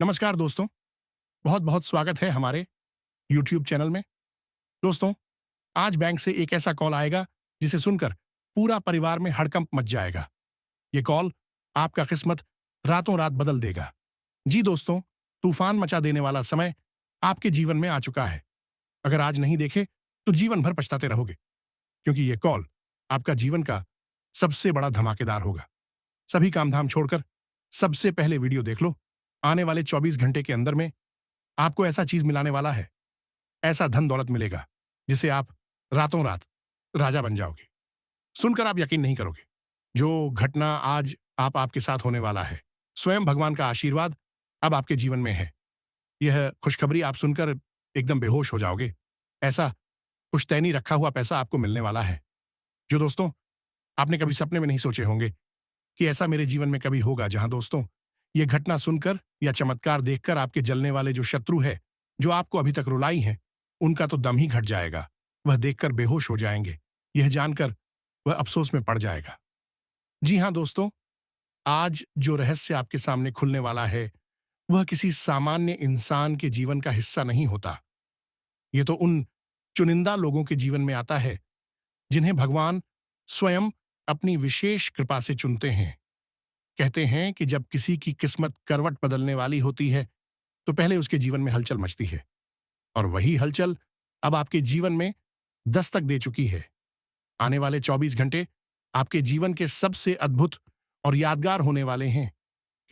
नमस्कार दोस्तों, बहुत बहुत स्वागत है हमारे YouTube चैनल में। दोस्तों, आज बैंक से एक ऐसा कॉल आएगा जिसे सुनकर पूरा परिवार में हड़कंप मच जाएगा। ये कॉल आपका किस्मत रातों रात बदल देगा। जी दोस्तों, तूफान मचा देने वाला समय आपके जीवन में आ चुका है। अगर आज नहीं देखे तो जीवन भर पछताते रहोगे, क्योंकि ये कॉल आपका जीवन का सबसे बड़ा धमाकेदार होगा। सभी कामधाम छोड़कर सबसे पहले वीडियो देख लो। आने वाले 24 घंटे के अंदर में आपको ऐसा चीज मिलाने वाला है, ऐसा धन दौलत मिलेगा जिसे आप रातों रात राजा बन जाओगे। सुनकर आप यकीन नहीं करोगे। जो घटना आज आपके साथ होने वाला है, स्वयं भगवान का आशीर्वाद अब आपके जीवन में है। यह खुशखबरी आप सुनकर एकदम बेहोश हो जाओगे। ऐसा पुश्तैनी रखा हुआ पैसा आपको मिलने वाला है, जो दोस्तों आपने कभी सपने में नहीं सोचे होंगे कि ऐसा मेरे जीवन में कभी होगा। जहां दोस्तों यह घटना सुनकर या चमत्कार देखकर आपके जलने वाले जो शत्रु है, जो आपको अभी तक रुलाई हैं, उनका तो दम ही घट जाएगा। वह देखकर बेहोश हो जाएंगे। यह जानकर वह अफसोस में पड़ जाएगा। जी हां दोस्तों, आज जो रहस्य आपके सामने खुलने वाला है, वह किसी सामान्य इंसान के जीवन का हिस्सा नहीं होता। यह तो उन चुनिंदा लोगों के जीवन में आता है जिन्हें भगवान स्वयं अपनी विशेष कृपा से चुनते हैं। कहते हैं कि जब किसी की किस्मत करवट बदलने वाली होती है, तो पहले उसके जीवन में हलचल मचती है, और वही हलचल अब आपके जीवन में दस्तक दे चुकी है। आने वाले 24 घंटे आपके जीवन के सबसे अद्भुत और यादगार होने वाले हैं,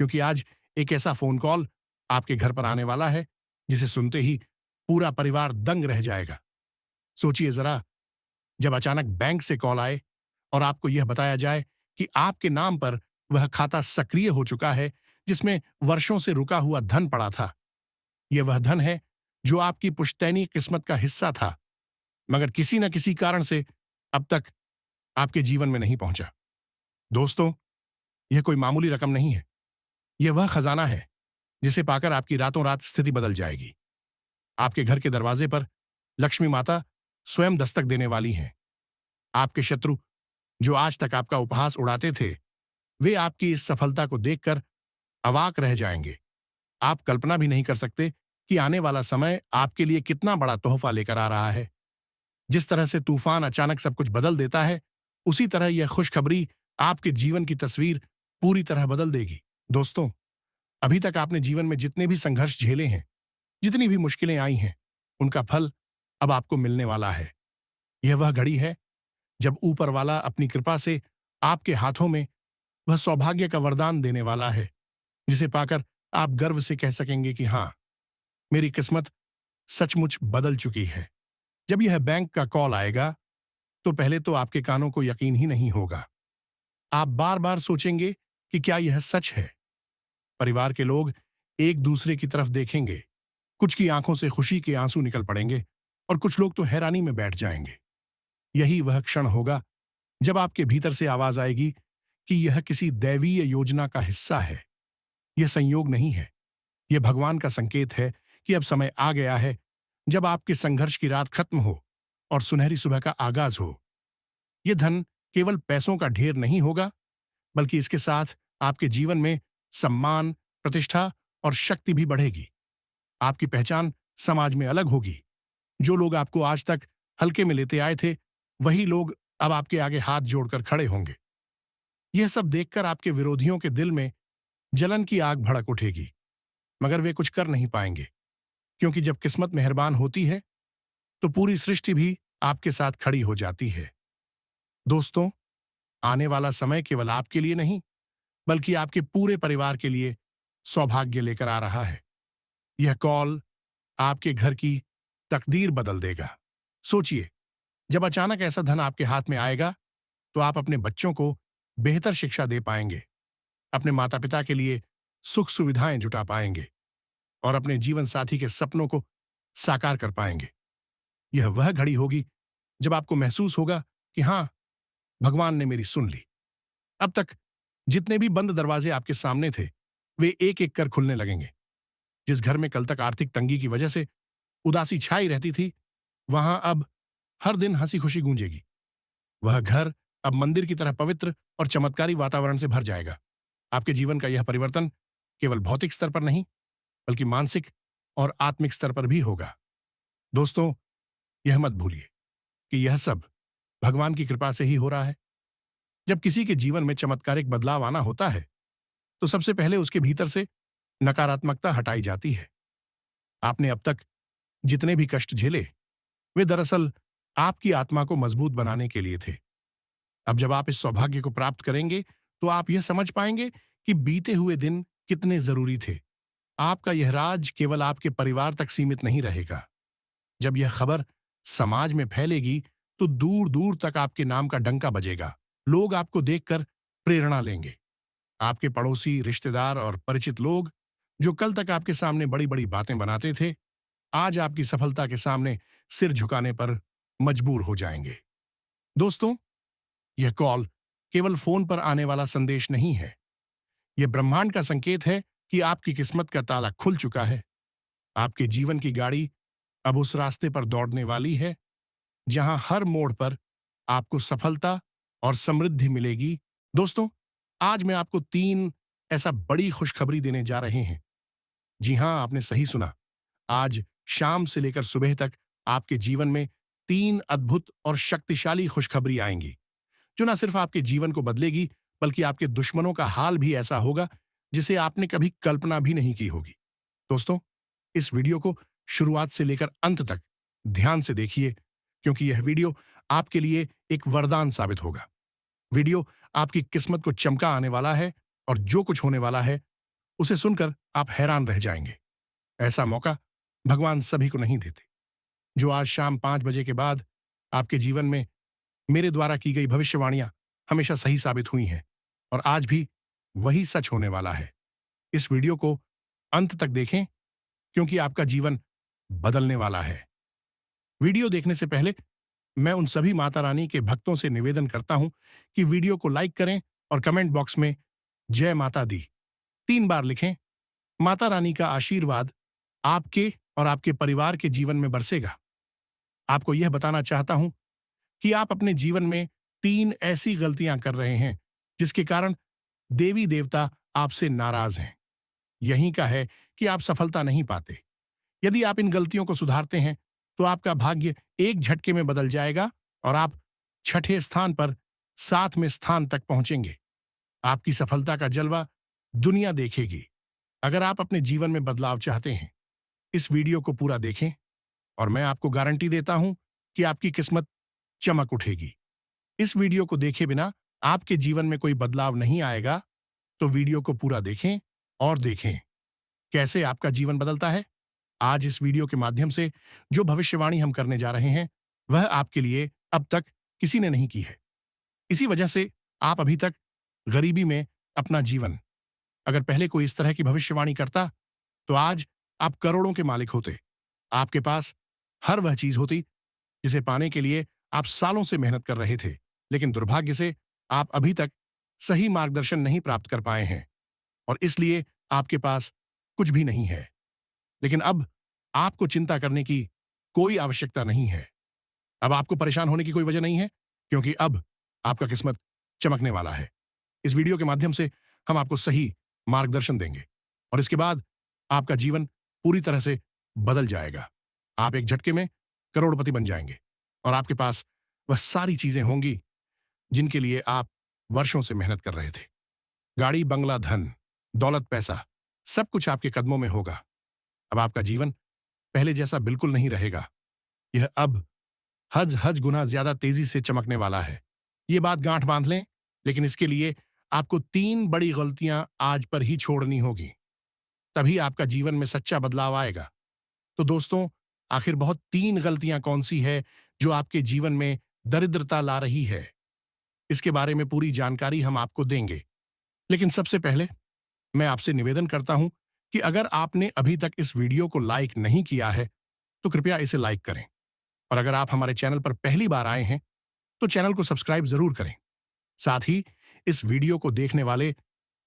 क्योंकि आज एक ऐसा फोन कॉल आपके घर पर आने वाला है जिसे सुनते ही पूरा परिवार दंग रह जाएगा। सोचिए जरा, जब अचानक बैंक से कॉल आए और आपको यह बताया जाए कि आपके नाम पर वह खाता सक्रिय हो चुका है जिसमें वर्षों से रुका हुआ धन पड़ा था। यह वह धन है जो आपकी पुश्तैनी किस्मत का हिस्सा था, मगर किसी न किसी कारण से अब तक आपके जीवन में नहीं पहुंचा। दोस्तों, यह कोई मामूली रकम नहीं है। यह वह खजाना है जिसे पाकर आपकी रातों रात स्थिति बदल जाएगी। आपके घर के दरवाजे पर लक्ष्मी माता स्वयं दस्तक देने वाली हैं। आपके शत्रु जो आज तक आपका उपहास उड़ाते थे, वे आपकी इस सफलता को देखकर अवाक रह जाएंगे। आप कल्पना भी नहीं कर सकते कि आने वाला समय आपके लिए कितना बड़ा तोहफा लेकर आ रहा है। जिस तरह से तूफान अचानक सब कुछ बदल देता है, उसी तरह यह खुशखबरी आपके जीवन की तस्वीर पूरी तरह बदल देगी। दोस्तों, अभी तक आपने जीवन में जितने भी संघर्ष झेले हैं, जितनी भी मुश्किलें आई हैं, उनका फल अब आपको मिलने वाला है। यह वह घड़ी है जब ऊपर वाला अपनी कृपा से आपके हाथों में वह सौभाग्य का वरदान देने वाला है, जिसे पाकर आप गर्व से कह सकेंगे कि हां, मेरी किस्मत सचमुच बदल चुकी है। जब यह बैंक का कॉल आएगा, तो पहले तो आपके कानों को यकीन ही नहीं होगा। आप बार बार सोचेंगे कि क्या यह सच है। परिवार के लोग एक दूसरे की तरफ देखेंगे। कुछ की आंखों से खुशी के आंसू निकल पड़ेंगे और कुछ लोग तो हैरानी में बैठ जाएंगे। यही वह क्षण होगा जब आपके भीतर से आवाज आएगी कि यह किसी दैवीय योजना का हिस्सा है। यह संयोग नहीं है, यह भगवान का संकेत है कि अब समय आ गया है जब आपके संघर्ष की रात खत्म हो और सुनहरी सुबह का आगाज हो। यह धन केवल पैसों का ढेर नहीं होगा, बल्कि इसके साथ आपके जीवन में सम्मान, प्रतिष्ठा और शक्ति भी बढ़ेगी। आपकी पहचान समाज में अलग होगी। जो लोग आपको आज तक हल्के में लेते आए थे, वही लोग अब आपके आगे हाथ जोड़कर खड़े होंगे। यह सब देखकर आपके विरोधियों के दिल में जलन की आग भड़क उठेगी, मगर वे कुछ कर नहीं पाएंगे, क्योंकि जब किस्मत मेहरबान होती है तो पूरी सृष्टि भी आपके साथ खड़ी हो जाती है। दोस्तों, आने वाला समय केवल आपके लिए नहीं, बल्कि आपके पूरे परिवार के लिए सौभाग्य लेकर आ रहा है। यह कॉल आपके घर की तकदीर बदल देगा। सोचिए, जब अचानक ऐसा धन आपके हाथ में आएगा, तो आप अपने बच्चों को बेहतर शिक्षा दे पाएंगे, अपने माता पिता के लिए सुख सुविधाएं जुटा पाएंगे और अपने जीवन साथी के सपनों को साकार कर पाएंगे। यह वह घड़ी होगी जब आपको महसूस होगा कि हां, भगवान ने मेरी सुन ली। अब तक जितने भी बंद दरवाजे आपके सामने थे, वे एक एक कर खुलने लगेंगे। जिस घर में कल तक आर्थिक तंगी की वजह से उदासी छाई रहती थी, वहां अब हर दिन हंसी खुशी गूंजेगी। वह घर अब मंदिर की तरह पवित्र और चमत्कारी वातावरण से भर जाएगा। आपके जीवन का यह परिवर्तन केवल भौतिक स्तर पर नहीं, बल्कि मानसिक और आत्मिक स्तर पर भी होगा। दोस्तों, यह मत भूलिए कि यह सब भगवान की कृपा से ही हो रहा है। जब किसी के जीवन में चमत्कारिक बदलाव आना होता है, तो सबसे पहले उसके भीतर से नकारात्मकता हटाई जाती है। आपने अब तक जितने भी कष्ट झेले, वे दरअसल आपकी आत्मा को मजबूत बनाने के लिए थे। अब जब आप इस सौभाग्य को प्राप्त करेंगे, तो आप यह समझ पाएंगे कि बीते हुए दिन कितने जरूरी थे। आपका यह राज केवल आपके परिवार तक सीमित नहीं रहेगा। जब यह खबर समाज में फैलेगी, तो दूर दूर तक आपके नाम का डंका बजेगा। लोग आपको देखकर प्रेरणा लेंगे। आपके पड़ोसी, रिश्तेदार और परिचित लोग, जो कल तक आपके सामने बड़ी बड़ी बातें बनाते थे, आज आपकी सफलता के सामने सिर झुकाने पर मजबूर हो जाएंगे। दोस्तों, यह कॉल केवल फोन पर आने वाला संदेश नहीं है। यह ब्रह्मांड का संकेत है कि आपकी किस्मत का ताला खुल चुका है। आपके जीवन की गाड़ी अब उस रास्ते पर दौड़ने वाली है, जहां हर मोड़ पर आपको सफलता और समृद्धि मिलेगी। दोस्तों, आज मैं आपको 3 ऐसा बड़ी खुशखबरी देने जा रहे हैं। जी हां, आपने सही सुना। आज शाम से लेकर सुबह तक आपके जीवन में 3 अद्भुत और शक्तिशाली खुशखबरी आएंगी, जो न सिर्फ आपके जीवन को बदलेगी, बल्कि आपके दुश्मनों का हाल भी ऐसा होगा जिसे आपने कभी कल्पना भी नहीं की होगी। दोस्तों, इस वीडियो को शुरुआत से लेकर अंत तक ध्यान से देखिए, क्योंकि यह वीडियो आपके लिए एक वरदान साबित होगा। वीडियो आपकी किस्मत को चमका आने वाला है, और जो कुछ होने वाला है, उसे सुनकर आप हैरान रह जाएंगे। ऐसा मौका भगवान सभी को नहीं देते। जो आज शाम 5 बजे के बाद आपके जीवन में मेरे द्वारा की गई भविष्यवाणियां हमेशा सही साबित हुई हैं, और आज भी वही सच होने वाला है। इस वीडियो को अंत तक देखें, क्योंकि आपका जीवन बदलने वाला है। वीडियो देखने से पहले मैं उन सभी माता रानी के भक्तों से निवेदन करता हूं कि वीडियो को लाइक करें और कमेंट बॉक्स में जय माता दी 3 बार लिखें। माता रानी का आशीर्वाद आपके और आपके परिवार के जीवन में बरसेगा। आपको यह बताना चाहता हूं कि आप अपने जीवन में 3 ऐसी गलतियां कर रहे हैं, जिसके कारण देवी देवता आपसे नाराज हैं। यही का है कि आप सफलता नहीं पाते। यदि आप इन गलतियों को सुधारते हैं, तो आपका भाग्य एक झटके में बदल जाएगा, और आप 6ठे स्थान पर 7वें स्थान तक पहुंचेंगे। आपकी सफलता का जलवा दुनिया देखेगी। अगर आप अपने जीवन में बदलाव चाहते हैं, इस वीडियो को पूरा देखें, और मैं आपको गारंटी देता हूं कि आपकी किस्मत चमक उठेगी। इस वीडियो को देखे बिना आपके जीवन में कोई बदलाव नहीं आएगा, तो वीडियो को पूरा देखें और देखें कैसे आपका जीवन बदलता है। आज इस वीडियो के माध्यम से जो भविष्यवाणी हम करने जा रहे हैं, वह आपके लिए अब तक किसी ने नहीं की है। इसी वजह से आप अभी तक गरीबी में अपना जीवन, अगर पहले कोई इस तरह की भविष्यवाणी करता, तो आज आप करोड़ों के मालिक होते। आपके पास हर वह चीज होती जिसे पाने के लिए आप सालों से मेहनत कर रहे थे, लेकिन दुर्भाग्य से आप अभी तक सही मार्गदर्शन नहीं प्राप्त कर पाए हैं, और इसलिए आपके पास कुछ भी नहीं है। लेकिन अब आपको चिंता करने की कोई आवश्यकता नहीं है। अब आपको परेशान होने की कोई वजह नहीं है, क्योंकि अब आपका किस्मत चमकने वाला है। इस वीडियो के माध्यम से हम आपको सही मार्गदर्शन देंगे, और इसके बाद आपका जीवन पूरी तरह से बदल जाएगा। आप एक झटके में करोड़पति बन जाएंगे, और आपके पास वह सारी चीजें होंगी जिनके लिए आप वर्षों से मेहनत कर रहे थे। गाड़ी, बंगला, धन, दौलत, पैसा, सब कुछ आपके कदमों में होगा। अब आपका जीवन पहले जैसा बिल्कुल नहीं रहेगा। यह अब हज हज गुना ज्यादा तेजी से चमकने वाला है। ये बात गांठ बांध लें, लेकिन इसके लिए आपको 3 बड़ी गलतियां आज पर ही छोड़नी होगी, तभी आपका जीवन में सच्चा बदलाव आएगा। तो दोस्तों, आखिर बहुत 3 गलतियां कौन सी है जो आपके जीवन में दरिद्रता ला रही है? इसके बारे में पूरी जानकारी हम आपको देंगे। लेकिन सबसे पहले मैं आपसे निवेदन करता हूं कि अगर आपने अभी तक इस वीडियो को लाइक नहीं किया है, तो कृपया इसे लाइक करें, और अगर आप हमारे चैनल पर पहली बार आए हैं, तो चैनल को सब्सक्राइब जरूर करें। साथ ही इस वीडियो को देखने वाले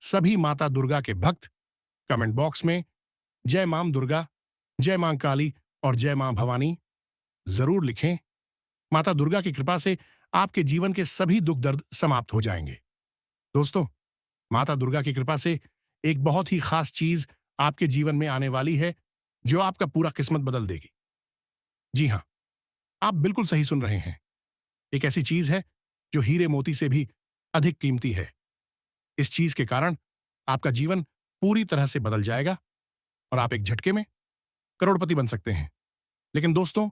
सभी माता दुर्गा के भक्त कमेंट बॉक्स में जय मां दुर्गा, जय मां काली और जय मां भवानी जरूर लिखें। माता दुर्गा की कृपा से आपके जीवन के सभी दुख दर्द समाप्त हो जाएंगे। दोस्तों, माता दुर्गा की कृपा से एक बहुत ही खास चीज आपके जीवन में आने वाली है जो आपका पूरा किस्मत बदल देगी। जी हाँ, आप बिल्कुल सही सुन रहे हैं। एक ऐसी चीज है जो हीरे मोती से भी अधिक कीमती है। इस चीज के कारण आपका जीवन पूरी तरह से बदल जाएगा और आप एक झटके में करोड़पति बन सकते हैं। लेकिन दोस्तों,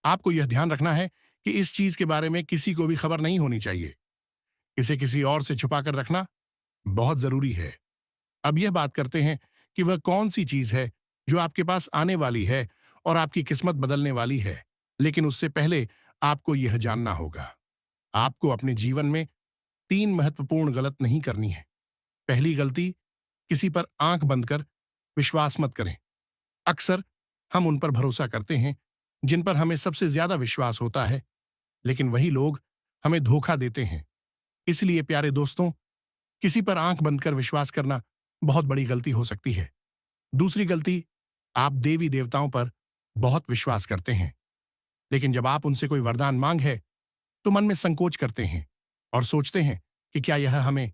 आपको यह ध्यान रखना है कि इस चीज के बारे में किसी को भी खबर नहीं होनी चाहिए। इसे किसी और से छुपाकर रखना बहुत जरूरी है। अब यह बात करते हैं कि वह कौन सी चीज है जो आपके पास आने वाली है और आपकी किस्मत बदलने वाली है। लेकिन उससे पहले आपको यह जानना होगा, आपको अपने जीवन में 3 महत्वपूर्ण गलत नहीं करनी है। पहली गलती, किसी पर आंख बंद कर विश्वास मत करें। अक्सर हम उन पर भरोसा करते हैं जिन पर हमें सबसे ज्यादा विश्वास होता है, लेकिन वही लोग हमें धोखा देते हैं। इसलिए प्यारे दोस्तों, किसी पर आंख बंद कर विश्वास करना बहुत बड़ी गलती हो सकती है। दूसरी गलती, आप देवी देवताओं पर बहुत विश्वास करते हैं, लेकिन जब आप उनसे कोई वरदान मांग है तो मन में संकोच करते हैं और सोचते हैं कि क्या यह हमें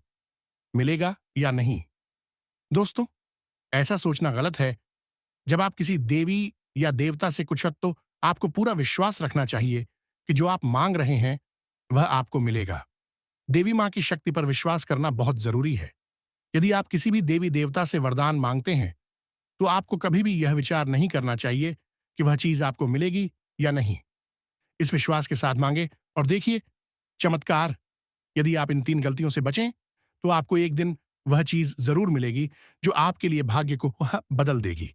मिलेगा या नहीं। दोस्तों, ऐसा सोचना गलत है। जब आप किसी देवी या देवता से कुछ तो आपको पूरा विश्वास रखना चाहिए कि जो आप मांग रहे हैं वह आपको मिलेगा। देवी मां की शक्ति पर विश्वास करना बहुत जरूरी है। यदि आप किसी भी देवी देवता से वरदान मांगते हैं तो आपको कभी भी यह विचार नहीं करना चाहिए कि वह चीज आपको मिलेगी या नहीं। इस विश्वास के साथ मांगे और देखिए चमत्कार। यदि आप इन 3 गलतियों से बचें तो आपको एक दिन वह चीज जरूर मिलेगी जो आपके लिए भाग्य को बदल देगी।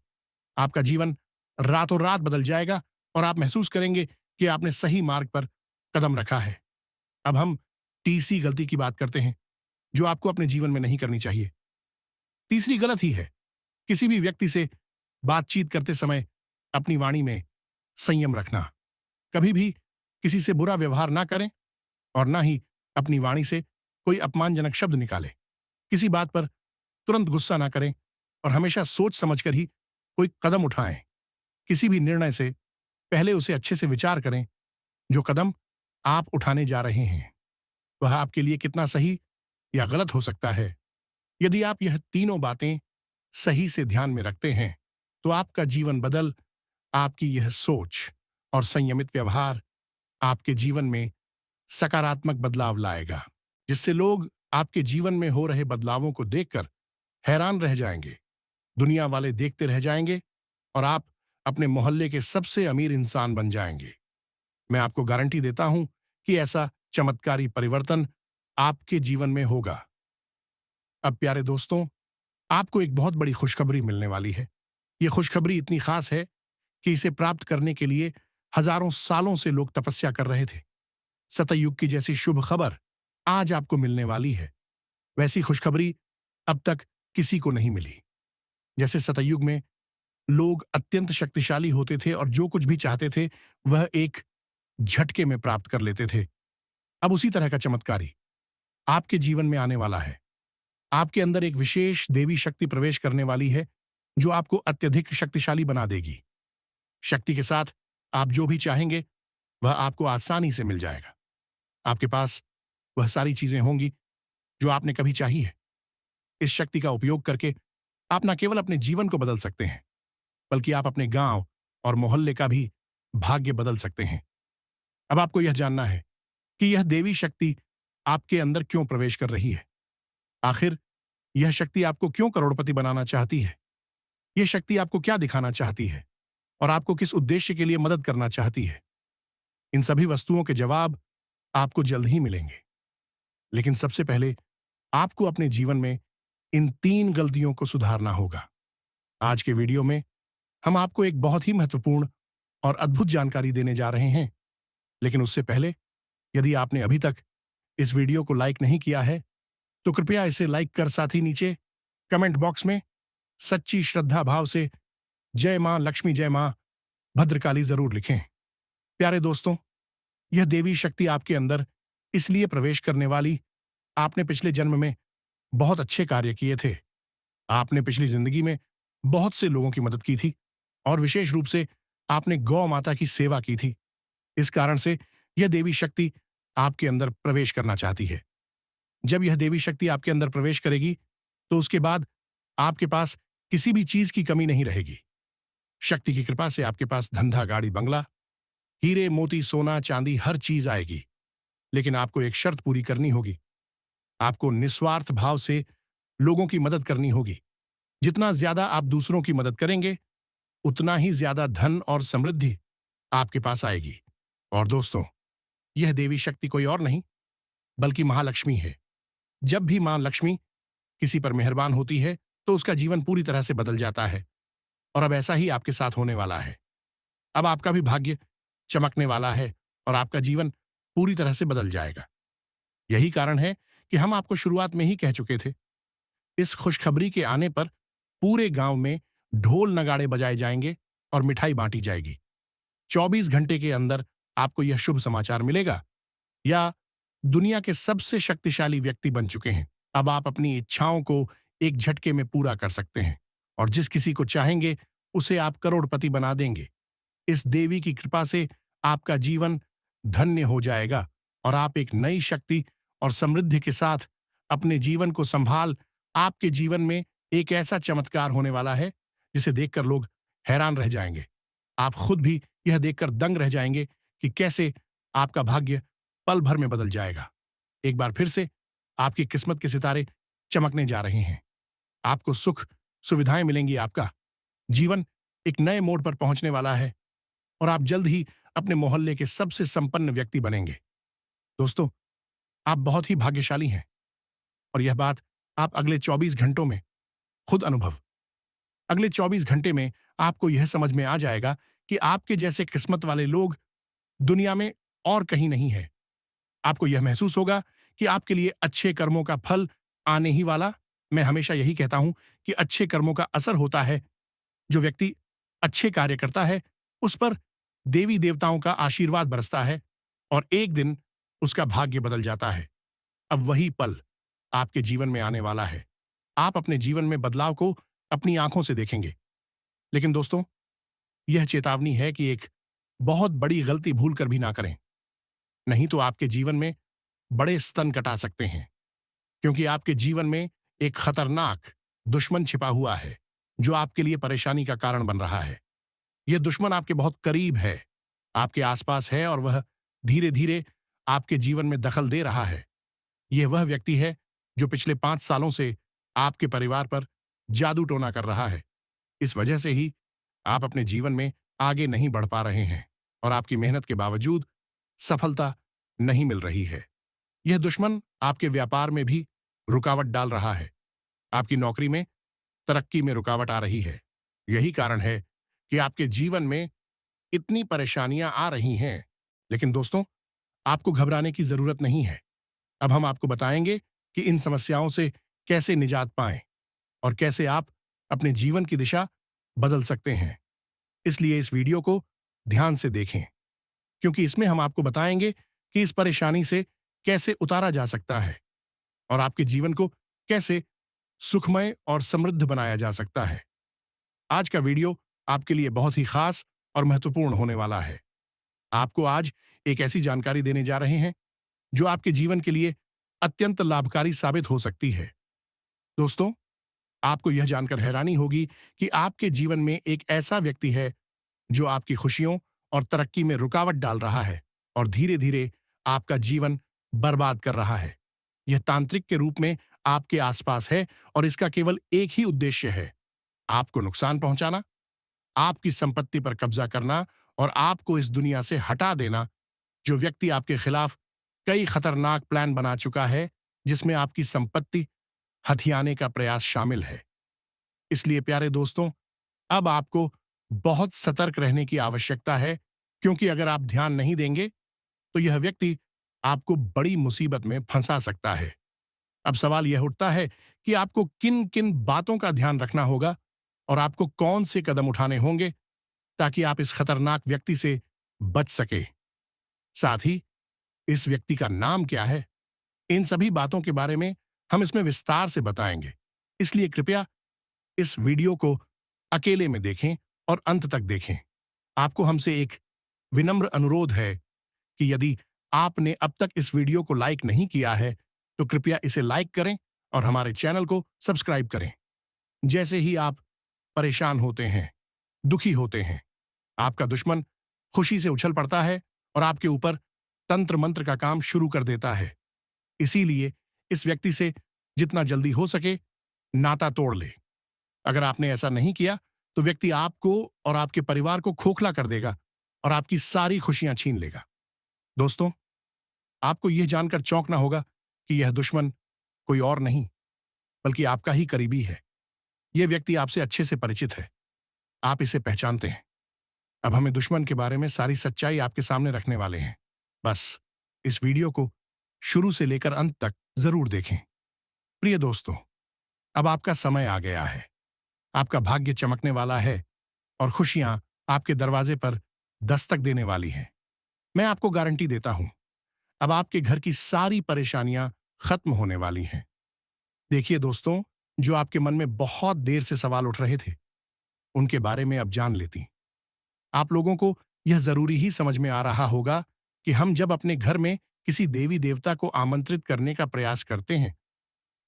आपका जीवन रातों रात बदल जाएगा और आप महसूस करेंगे कि आपने सही मार्ग पर कदम रखा है। अब हम तीसरी गलती की बात करते हैं जो आपको अपने जीवन में नहीं करनी चाहिए। तीसरी गलत ही है, किसी भी व्यक्ति से बातचीत करते समय अपनी वाणी में संयम रखना। कभी भी किसी से बुरा व्यवहार ना करें और ना ही अपनी वाणी से कोई अपमानजनक शब्द निकालें। किसी बात पर तुरंत गुस्सा ना करें और हमेशा सोच समझकर ही कोई कदम उठाएं। किसी भी निर्णय से पहले उसे अच्छे से विचार करें। जो कदम आप उठाने जा रहे हैं वह आपके लिए कितना सही या गलत हो सकता है। यदि आप यह तीनों बातें सही से ध्यान में रखते हैं तो आपका जीवन बदल, आपकी यह सोच और संयमित व्यवहार आपके जीवन में सकारात्मक बदलाव लाएगा, जिससे लोग आपके जीवन में हो रहे बदलावों को देखकर हैरान रह जाएंगे। दुनिया वाले देखते रह जाएंगे और आप अपने मोहल्ले के सबसे अमीर इंसान बन जाएंगे। मैं आपको गारंटी देता हूं कि ऐसा चमत्कारी परिवर्तन आपके जीवन में होगा। अब प्यारे दोस्तों, आपको एक बहुत बड़ी खुशखबरी मिलने वाली है। यह खुशखबरी इतनी खास है कि इसे प्राप्त करने के लिए हजारों सालों से लोग तपस्या कर रहे थे। सतयुग की जैसी शुभ खबर आज आपको मिलने वाली है। वैसी खुशखबरी अब तक किसी को नहीं मिली। जैसे सतयुग में लोग अत्यंत शक्तिशाली होते थे और जो कुछ भी चाहते थे वह एक झटके में प्राप्त कर लेते थे, अब उसी तरह का चमत्कारी आपके जीवन में आने वाला है। आपके अंदर एक विशेष देवी शक्ति प्रवेश करने वाली है जो आपको अत्यधिक शक्तिशाली बना देगी। शक्ति के साथ आप जो भी चाहेंगे वह आपको आसानी से मिल जाएगा। आपके पास वह सारी चीजें होंगी जो आपने कभी चाही है। इस शक्ति का उपयोग करके आप न केवल अपने जीवन को बदल सकते हैं, बल्कि आप अपने गांव और मोहल्ले का भी भाग्य बदल सकते हैं। अब आपको यह जानना है कि यह देवी शक्ति आपके अंदर क्यों प्रवेश कर रही है। आखिर यह शक्ति आपको क्यों करोड़पति बनाना चाहती है। यह शक्ति आपको क्या दिखाना चाहती है और आपको किस उद्देश्य के लिए मदद करना चाहती है। इन सभी वस्तुओं के जवाब आपको जल्द ही मिलेंगे, लेकिन सबसे पहले आपको अपने जीवन में इन 3 गलतियों को सुधारना होगा। आज के वीडियो में हम आपको एक बहुत ही महत्वपूर्ण और अद्भुत जानकारी देने जा रहे हैं, लेकिन उससे पहले यदि आपने अभी तक इस वीडियो को लाइक नहीं किया है तो कृपया इसे लाइक कर साथ ही नीचे कमेंट बॉक्स में सच्ची श्रद्धा भाव से जय मां लक्ष्मी, जय मां भद्रकाली जरूर लिखें। प्यारे दोस्तों, यह देवी शक्ति आपके अंदर इसलिए प्रवेश करने वाली, आपने पिछले जन्म में बहुत अच्छे कार्य किए थे। आपने पिछली जिंदगी में बहुत से लोगों की मदद की थी और विशेष रूप से आपने गौ माता की सेवा की थी। इस कारण से यह देवी शक्ति आपके अंदर प्रवेश करना चाहती है। जब यह देवी शक्ति आपके अंदर प्रवेश करेगी तो उसके बाद आपके पास किसी भी चीज की कमी नहीं रहेगी। शक्ति की कृपा से आपके पास धंधा, गाड़ी, बंगला, हीरे, मोती, सोना, चांदी, हर चीज आएगी। लेकिन आपको एक शर्त पूरी करनी होगी। आपको निस्वार्थ भाव से लोगों की मदद करनी होगी। जितना ज्यादा आप दूसरों की मदद करेंगे, उतना ही ज्यादा धन और समृद्धि आपके पास आएगी। और दोस्तों, यह देवी शक्ति कोई और नहीं बल्कि महालक्ष्मी है। जब भी मां लक्ष्मी किसी पर मेहरबान होती है तो उसका जीवन पूरी तरह से बदल जाता है। और अब ऐसा ही आपके साथ होने वाला है। अब आपका भी भाग्य चमकने वाला है और आपका जीवन पूरी तरह से बदल जाएगा। यही कारण है कि हम आपको शुरुआत में ही कह चुके थे। इस खुशखबरी के आने पर पूरे गांव में ढोल नगाड़े बजाए जाएंगे और मिठाई बांटी जाएगी। 24 घंटे के अंदर आपको यह शुभ समाचार मिलेगा। या दुनिया के सबसे शक्तिशाली व्यक्ति बन चुके हैं। अब आप अपनी इच्छाओं को एक झटके में पूरा कर सकते हैं और जिस किसी को चाहेंगे उसे आप करोड़पति बना देंगे। इस देवी की कृपा से आपका जीवन धन्य हो जाएगा और आप एक नई शक्ति और समृद्धि के साथ अपने जीवन को संभाल। आपके जीवन में एक ऐसा चमत्कार होने वाला है जिसे देखकर लोग हैरान रह जाएंगे। आप खुद भी यह देखकर दंग रह जाएंगे कि कैसे आपका भाग्य पल भर में बदल जाएगा। एक बार फिर से आपकी किस्मत के सितारे चमकने जा रहे हैं। आपको सुख सुविधाएं मिलेंगी। आपका जीवन एक नए मोड़ पर पहुंचने वाला है और आप जल्द ही अपने मोहल्ले के सबसे संपन्न व्यक्ति बनेंगे। दोस्तों, आप बहुत ही भाग्यशाली हैं और यह बात आप अगले 24 घंटों में खुद अनुभव। अगले 24 घंटे में आपको यह समझ में आ जाएगा कि आपके जैसे किस्मत वाले लोग दुनिया में और कहीं नहीं है। आपको यह महसूस होगा कि आपके लिए अच्छे कर्मों का फल आने ही वाला। मैं हमेशा यही कहता हूं कि अच्छे कर्मों का असर होता है। जो व्यक्ति अच्छे कार्य करता है उस पर देवी देवताओं का आशीर्वाद बरसता है और एक दिन उसका भाग्य बदल जाता है। अब वही पल आपके जीवन में आने वाला है। आप अपने जीवन में बदलाव को अपनी आंखों से देखेंगे। लेकिन दोस्तों, यह चेतावनी है कि एक बहुत बड़ी गलती भूल कर भी ना करें, नहीं तो आपके जीवन में बड़े स्तन कटा सकते हैं। क्योंकि आपके जीवन में एक खतरनाक दुश्मन छिपा हुआ है जो आपके लिए परेशानी का कारण बन रहा है। यह दुश्मन आपके बहुत करीब है, आपके आसपास है और वह धीरे धीरे आपके जीवन में दखल दे रहा है। यह वह व्यक्ति है जो पिछले 5 सालों से आपके परिवार पर जादू टोना कर रहा है। इस वजह से ही आप अपने जीवन में आगे नहीं बढ़ पा रहे हैं और आपकी मेहनत के बावजूद सफलता नहीं मिल रही है। यह दुश्मन आपके व्यापार में भी रुकावट डाल रहा है। आपकी नौकरी में, तरक्की में रुकावट आ रही है। यही कारण है कि आपके जीवन में इतनी परेशानियां आ रही हैं। लेकिन दोस्तों, आपको घबराने की जरूरत नहीं है। अब हम आपको बताएंगे कि इन समस्याओं से कैसे निजात पाएं और कैसे आप अपने जीवन की दिशा बदल सकते हैं। इसलिए इस वीडियो को ध्यान से देखें, क्योंकि इसमें हम आपको बताएंगे कि इस परेशानी से कैसे उतारा जा सकता है और आपके जीवन को कैसे सुखमय और समृद्ध बनाया जा सकता है। आज का वीडियो आपके लिए बहुत ही खास और महत्वपूर्ण होने वाला है। आपको आज एक ऐसी जानकारी देने जा रहे हैं जो आपके जीवन के लिए अत्यंत लाभकारी साबित हो सकती है। दोस्तों, आपको यह जानकर हैरानी होगी कि आपके जीवन में एक ऐसा व्यक्ति है जो आपकी खुशियों और तरक्की में रुकावट डाल रहा है और धीरे धीरे आपका जीवन बर्बाद कर रहा है। यह तांत्रिक के रूप में आपके आसपास है और इसका केवल एक ही उद्देश्य है, आपको नुकसान पहुंचाना, आपकी संपत्ति पर कब्जा करना और आपको इस दुनिया से हटा देना। जो व्यक्ति आपके खिलाफ कई खतरनाक प्लान बना चुका है जिसमें आपकी संपत्ति हथियाने का प्रयास शामिल है। इसलिए प्यारे दोस्तों, अब आपको बहुत सतर्क रहने की आवश्यकता है, क्योंकि अगर आप ध्यान नहीं देंगे तो यह व्यक्ति आपको बड़ी मुसीबत में फंसा सकता है। अब सवाल यह उठता है कि आपको किन किन बातों का ध्यान रखना होगा और आपको कौन से कदम उठाने होंगे ताकि आप इस खतरनाक व्यक्ति से बच सके। साथ ही इस व्यक्ति का नाम क्या है, इन सभी बातों के बारे में हम इसमें विस्तार से बताएंगे। इसलिए कृपया इस वीडियो को अकेले में देखें और अंत तक देखें। आपको हमसे एक विनम्र अनुरोध है कि यदि आपने अब तक इस वीडियो को लाइक नहीं किया है तो कृपया इसे लाइक करें और हमारे चैनल को सब्सक्राइब करें। जैसे ही आप परेशान होते हैं, दुखी होते हैं। आपका दुश्मन खुशी से उछल पड़ता है और आपके ऊपर तंत्र मंत्र का काम शुरू कर देता है। इसीलिए इस व्यक्ति से जितना जल्दी हो सके नाता तोड़ ले। अगर आपने ऐसा नहीं किया तो व्यक्ति आपको और आपके परिवार को खोखला कर देगा और आपकी सारी खुशियां छीन लेगा। दोस्तों, आपको यह जानकर चौंकना होगा कि यह दुश्मन कोई और नहीं बल्कि आपका ही करीबी है। यह व्यक्ति आपसे अच्छे से परिचित है, आप इसे पहचानते हैं। अब हमें दुश्मन के बारे में सारी सच्चाई आपके सामने रखने वाले हैं। बस इस वीडियो को शुरू से लेकर अंत तक जरूर देखें। प्रिय दोस्तों, अब आपका समय आ गया है। आपका भाग्य चमकने वाला है और खुशियां आपके दरवाजे पर दस्तक देने वाली हैं। मैं आपको गारंटी देता हूं, अब आपके घर की सारी परेशानियां खत्म होने वाली हैं। देखिए दोस्तों, जो आपके मन में बहुत देर से सवाल उठ रहे थे, उनके बारे में अब जान लेती। आप लोगों को यह जरूरी ही समझ में आ रहा होगा कि हम जब अपने घर में किसी देवी देवता को आमंत्रित करने का प्रयास करते हैं,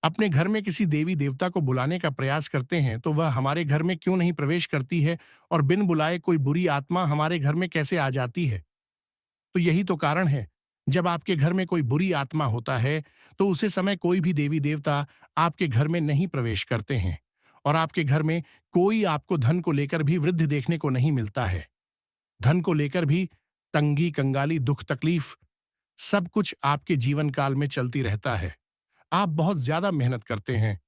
अपने घर में किसी देवी देवता को बुलाने का प्रयास करते हैं, तो वह हमारे घर में क्यों नहीं प्रवेश करती है और बिन बुलाए कोई बुरी आत्मा हमारे घर में कैसे आ जाती है। तो यही तो कारण है, जब आपके घर में कोई बुरी आत्मा होता है तो उसे समय कोई भी देवी देवता आपके घर में नहीं प्रवेश करते हैं और आपके घर में कोई आपको धन को लेकर भी वृद्धि देखने को नहीं मिलता है। धन को लेकर भी तंगी, कंगाली, दुख, तकलीफ सब कुछ आपके जीवन काल में चलती रहता है। आप बहुत ज्यादा मेहनत करते हैं,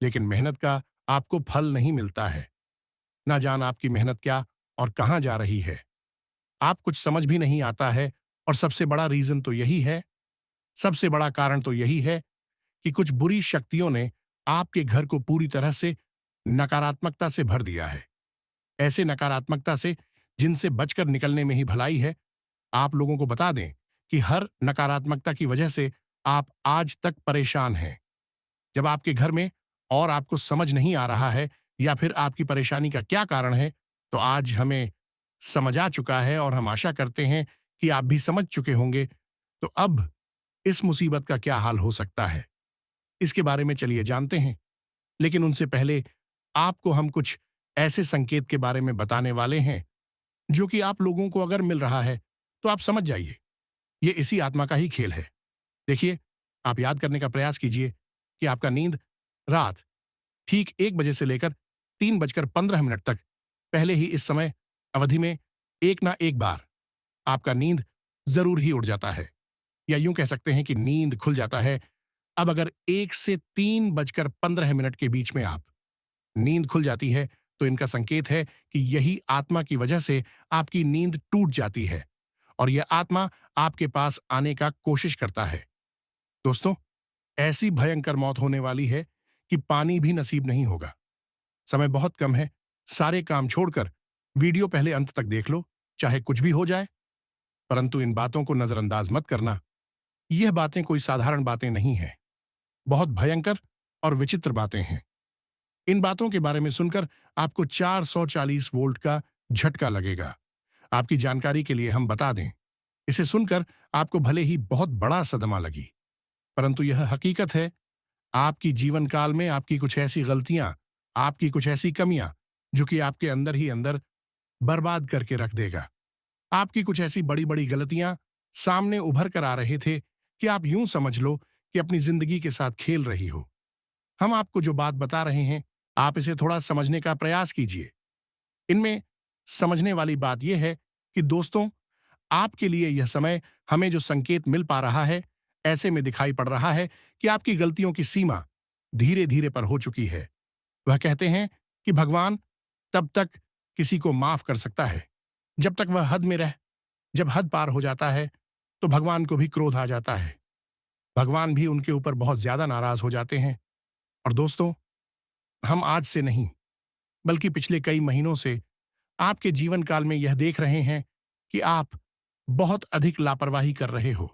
लेकिन मेहनत का आपको फल नहीं मिलता है। ना जान आपकी मेहनत क्या और कहां जा रही है। आप कुछ समझ भी नहीं आता है और सबसे बड़ा रीजन तो यही है, सबसे बड़ा कारण तो यही है कि कुछ बुरी शक्तियों ने आपके घर को पूरी तरह से नकारात्मकता से भर दिया है। ऐसे नकारात्मकता से जिनसे बचकर निकलने में ही भलाई है। आप लोगों को बता दें कि हर नकारात्मकता की वजह से आप आज तक परेशान हैं। जब आपके घर में और आपको समझ नहीं आ रहा है या फिर आपकी परेशानी का क्या कारण है, तो आज हमें समझ आ चुका है और हम आशा करते हैं कि आप भी समझ चुके होंगे। तो अब इस मुसीबत का क्या हाल हो सकता है, इसके बारे में चलिए जानते हैं। लेकिन उनसे पहले आपको हम कुछ ऐसे संकेत के बारे में बताने वाले हैं जो कि आप लोगों को अगर मिल रहा है तो आप समझ जाइए, ये इसी आत्मा का ही खेल है। देखिए, आप याद करने का प्रयास कीजिए कि आपका नींद रात ठीक 1 बजे से लेकर 3:15 तक पहले ही इस समय अवधि में एक ना एक बार आपका नींद जरूर ही उड़ जाता है, या यूं कह सकते हैं कि नींद खुल जाता है। अब अगर 1 से 3:15 के बीच में आप नींद खुल जाती है तो इनका संकेत है कि यही आत्मा की वजह से आपकी नींद टूट जाती है और यह आत्मा आपके पास आने का कोशिश करता है। दोस्तों, ऐसी भयंकर मौत होने वाली है कि पानी भी नसीब नहीं होगा। समय बहुत कम है, सारे काम छोड़कर वीडियो पहले अंत तक देख लो, चाहे कुछ भी हो जाए। परंतु इन बातों को नजरअंदाज मत करना। यह बातें कोई साधारण बातें नहीं हैं, बहुत भयंकर और विचित्र बातें हैं। इन बातों के बारे में सुनकर आपको 440 वोल्ट का झटका लगेगा। आपकी जानकारी के लिए हम बता दें, इसे सुनकर आपको भले ही बहुत बड़ा सदमा लगी, परंतु यह हकीकत है। आपकी जीवन काल में आपकी कुछ ऐसी गलतियां, आपकी कुछ ऐसी कमियां जो कि आपके अंदर ही अंदर बर्बाद करके रख देगा। आपकी कुछ ऐसी बड़ी बड़ी गलतियां सामने उभर कर आ रहे थे कि आप यूं समझ लो कि अपनी जिंदगी के साथ खेल रही हो। हम आपको जो बात बता रहे हैं, आप इसे थोड़ा समझने का प्रयास कीजिए। इनमें समझने वाली बात यह है कि दोस्तों, आपके लिए यह समय हमें जो संकेत मिल पा रहा है, ऐसे में दिखाई पड़ रहा है कि आपकी गलतियों की सीमा धीरे धीरे पर हो चुकी है। वह कहते हैं कि भगवान तब तक किसी को माफ कर सकता है जब तक वह हद में रह। जब हद पार हो जाता है तो भगवान को भी क्रोध आ जाता है। भगवान भी उनके ऊपर बहुत ज्यादा नाराज हो जाते हैं। और दोस्तों, हम आज से नहीं बल्कि पिछले कई महीनों से आपके जीवन काल में यह देख रहे हैं कि आप बहुत अधिक लापरवाही कर रहे हो,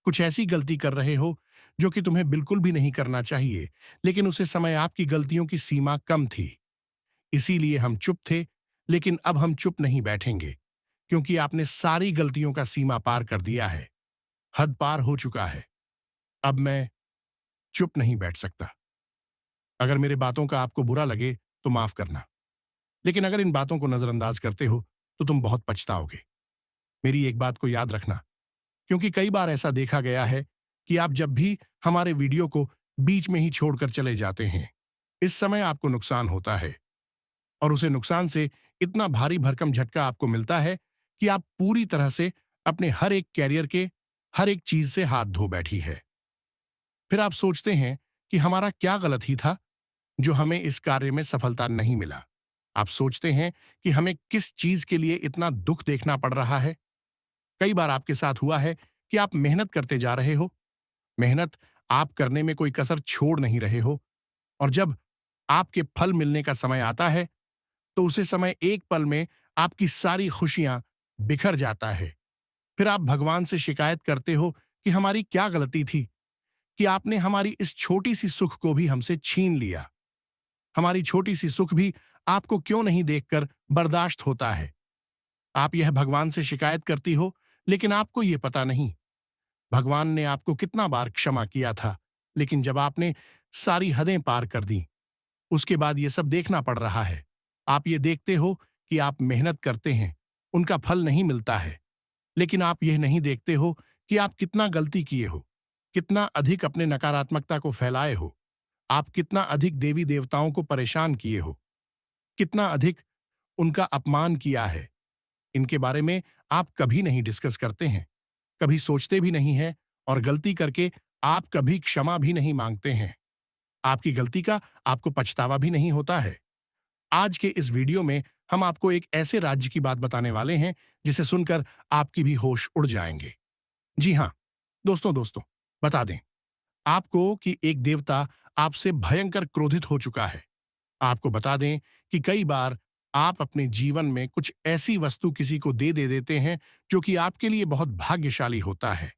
कुछ ऐसी गलती कर रहे हो जो कि तुम्हें बिल्कुल भी नहीं करना चाहिए, लेकिन उसे समय आपकी गलतियों की सीमा कम थी। इसीलिए हम चुप थे, लेकिन अब हम चुप नहीं बैठेंगे, क्योंकि आपने सारी गलतियों का सीमा पार कर दिया है। हद पार हो चुका है। अब मैं चुप नहीं बैठ सकता। अगर मेरे बातों का आपको बुरा लगे तो माफ करना। लेकिन अगर इन बातों को नजरअंदाज करते हो तो तुम बहुत पछताओगे। मेरी एक बात को याद रखना, क्योंकि कई बार ऐसा देखा गया है कि आप जब भी हमारे वीडियो को बीच में ही छोड़कर चले जाते हैं, इस समय आपको नुकसान होता है, और उसे नुकसान से इतना भारी भरकम झटका आपको मिलता है कि आप पूरी तरह से अपने हर एक कैरियर के हर एक चीज से हाथ धो बैठी है। फिर आप सोचते हैं कि हमारा क्या गलत ही था जो हमें इस कार्य में सफलता नहीं मिला। आप सोचते हैं कि हमें किस चीज के लिए इतना दुख देखना पड़ रहा है। कई बार आपके साथ हुआ है कि आप मेहनत करते जा रहे हो, मेहनत आप करने में कोई कसर छोड़ नहीं रहे हो, और जब आपके फल मिलने का समय आता है तो उसी समय एक पल में आपकी सारी खुशियां बिखर जाता है। फिर आप भगवान से शिकायत करते हो कि हमारी क्या गलती थी कि आपने हमारी इस छोटी सी सुख को भी हमसे छीन लिया। हमारी छोटी सी सुख भी आपको क्यों नहीं देखकर बर्दाश्त होता है। आप यह भगवान से शिकायत करती हो, लेकिन आपको यह पता नहीं भगवान ने आपको कितना बार क्षमा किया था, लेकिन जब आपने सारी हदें पार कर दी, उसके बाद यह सब देखना पड़ रहा है। आप ये देखते हो कि आप मेहनत करते हैं, उनका फल नहीं मिलता है, लेकिन आप यह नहीं देखते हो कि आप कितना गलती किए हो, कितना अधिक अपने नकारात्मकता को फैलाए हो, आप कितना अधिक देवी देवताओं को परेशान किए हो, कितना अधिक उनका अपमान किया है। इनके बारे में आप कभी नहीं डिस्कस करते हैं, कभी सोचते भी नहीं हैं, और गलती करके आप कभी क्षमा भी नहीं मांगते हैं। आपकी गलती का आपको पछतावा भी नहीं होता है। आज के इस वीडियो में हम आपको एक ऐसे राज्य की बात बताने वाले हैं जिसे सुनकर आपकी भी होश उड़ जाएंगे। जी हाँ, दोस्तों दोस्तों बता दें आपको कि एक देवता आपसे भयंकर क्रोधित हो चुका है। आपको बता दें कि कई बार आप अपने जीवन में कुछ ऐसी वस्तु किसी को दे देते हैं जो कि आपके लिए बहुत भाग्यशाली होता है,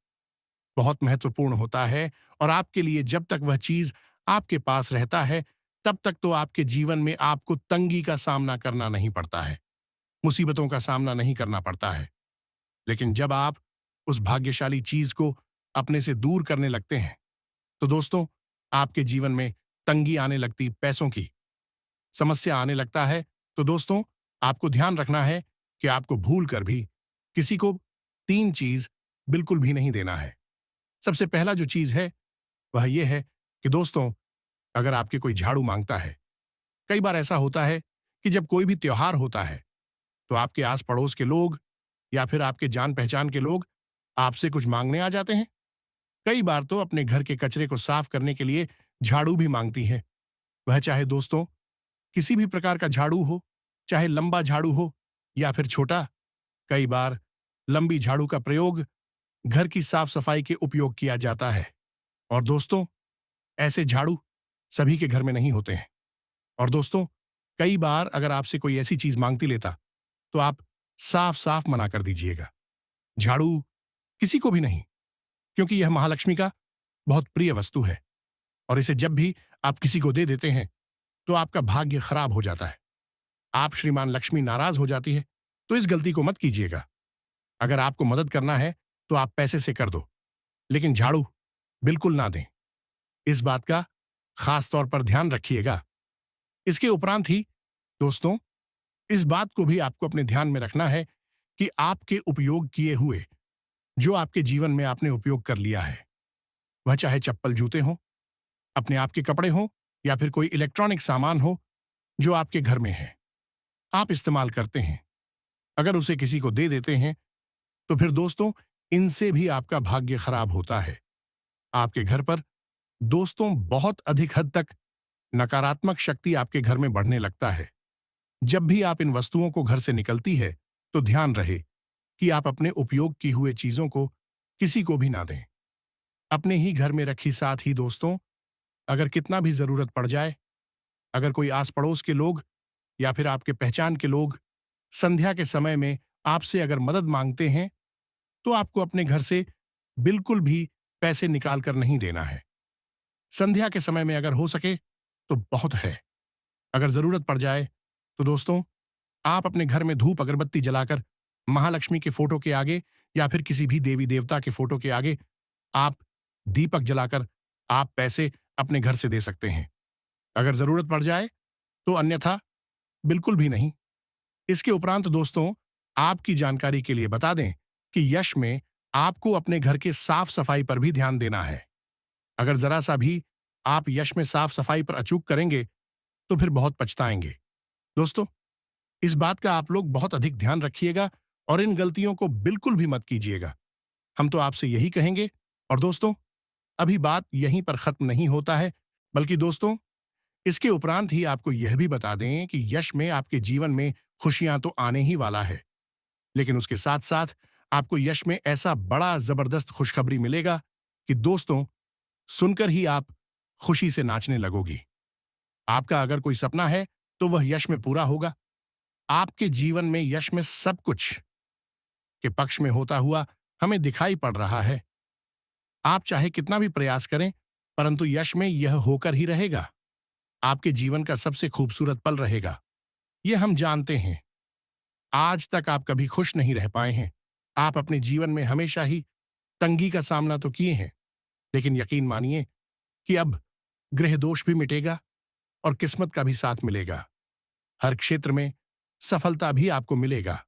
बहुत महत्वपूर्ण होता है, और आपके लिए जब तक वह चीज आपके पास रहता है तब तक तो आपके जीवन में आपको तंगी का सामना करना नहीं पड़ता है, मुसीबतों का सामना नहीं करना पड़ता है। लेकिन जब आप उस भाग्यशाली चीज को अपने से दूर करने लगते हैं तो दोस्तों आपके जीवन में तंगी आने लगती, पैसों की समस्या आने लगता है। तो दोस्तों आपको ध्यान रखना है कि आपको भूल कर भी किसी को तीन चीज बिल्कुल भी नहीं देना है। सबसे पहला जो चीज है वह यह है कि दोस्तों अगर आपके कोई झाड़ू मांगता है, कई बार ऐसा होता है कि जब कोई भी त्योहार होता है तो आपके आस पड़ोस के लोग या फिर आपके जान पहचान के लोग आपसे कुछ मांगने आ जाते हैं। कई बार तो अपने घर के कचरे को साफ करने के लिए झाड़ू भी मांगती है। वह चाहे दोस्तों किसी भी प्रकार का झाड़ू हो, चाहे लंबा झाड़ू हो या फिर छोटा। कई बार लंबी झाड़ू का प्रयोग घर की साफ सफाई के उपयोग किया जाता है, और दोस्तों ऐसे झाड़ू सभी के घर में नहीं होते हैं। और दोस्तों कई बार अगर आपसे कोई ऐसी चीज मांगती लेता तो आप साफ साफ मना कर दीजिएगा। झाड़ू किसी को भी नहीं, क्योंकि यह महालक्ष्मी का बहुत प्रिय वस्तु है, और इसे जब भी आप किसी को दे देते हैं तो आपका भाग्य खराब हो जाता है, आप श्रीमान लक्ष्मी नाराज हो जाती है। तो इस गलती को मत कीजिएगा। अगर आपको मदद करना है तो आप पैसे से कर दो, लेकिन झाड़ू बिल्कुल ना दें। इस बात का खास तौर पर ध्यान रखिएगा। इसके उपरांत ही दोस्तों इस बात को भी आपको अपने ध्यान में रखना है कि आपके उपयोग किए हुए जो आपके जीवन में आपने उपयोग कर लिया है, वह चाहे चप्पल जूते हों, अपने आप के कपड़े हों, या फिर कोई इलेक्ट्रॉनिक सामान हो जो आपके घर में है, आप इस्तेमाल करते हैं, अगर उसे किसी को दे देते हैं तो फिर दोस्तों इनसे भी आपका भाग्य खराब होता है। आपके घर पर दोस्तों बहुत अधिक हद तक नकारात्मक शक्ति आपके घर में बढ़ने लगता है। जब भी आप इन वस्तुओं को घर से निकलती है तो ध्यान रहे कि आप अपने उपयोग की हुए चीजों को किसी को भी ना दें, अपने ही घर में रखी। साथ ही दोस्तों अगर कितना भी जरूरत पड़ जाए, अगर कोई आस पड़ोस के लोग या फिर आपके पहचान के लोग संध्या के समय में आपसे अगर मदद मांगते हैं तो आपको अपने घर से बिल्कुल भी पैसे निकाल कर नहीं देना है। संध्या के समय में अगर हो सके तो बहुत है। अगर जरूरत पड़ जाए तो दोस्तों आप अपने घर में धूप अगरबत्ती जलाकर महालक्ष्मी के फोटो के आगे या फिर किसी भी देवी देवता के फोटो के आगे आप दीपक जलाकर आप पैसे अपने घर से दे सकते हैं। अगर जरूरत पड़ जाए तो अन्यथा बिल्कुल भी नहीं। इसके उपरांत दोस्तों, आपकी जानकारी के लिए बता दें कि यश में आपको अपने घर के साफ सफाई पर भी ध्यान देना है। अगर जरा सा भी आप यश में साफ सफाई पर अचूक करेंगे तो फिर बहुत पछताएंगे। दोस्तों, इस बात का आप लोग बहुत अधिक ध्यान रखिएगा और इन गलतियों को बिल्कुल भी मत कीजिएगा। हम तो आपसे यही कहेंगे। और दोस्तों, अभी बात यहीं पर खत्म नहीं होता है, बल्कि दोस्तों, इसके उपरांत ही आपको यह भी बता दें कि यश में आपके जीवन में खुशियां तो आने ही वाला है, लेकिन उसके साथ साथ आपको यश में ऐसा बड़ा जबरदस्त खुशखबरी मिलेगा कि दोस्तों, सुनकर ही आप खुशी से नाचने लगोगी। आपका अगर कोई सपना है तो वह यश में पूरा होगा। आपके जीवन में यश में सब कुछ के पक्ष में होता हुआ हमें दिखाई पड़ रहा है। आप चाहे कितना भी प्रयास करें, परंतु यश में यह होकर ही रहेगा। आपके जीवन का सबसे खूबसूरत पल रहेगा, यह हम जानते हैं। आज तक आप कभी खुश नहीं रह पाए हैं। आप अपने जीवन में हमेशा ही तंगी का सामना तो किए हैं, लेकिन यकीन मानिए कि अब ग्रह दोष भी मिटेगा और किस्मत का भी साथ मिलेगा। हर क्षेत्र में सफलता भी आपको मिलेगा।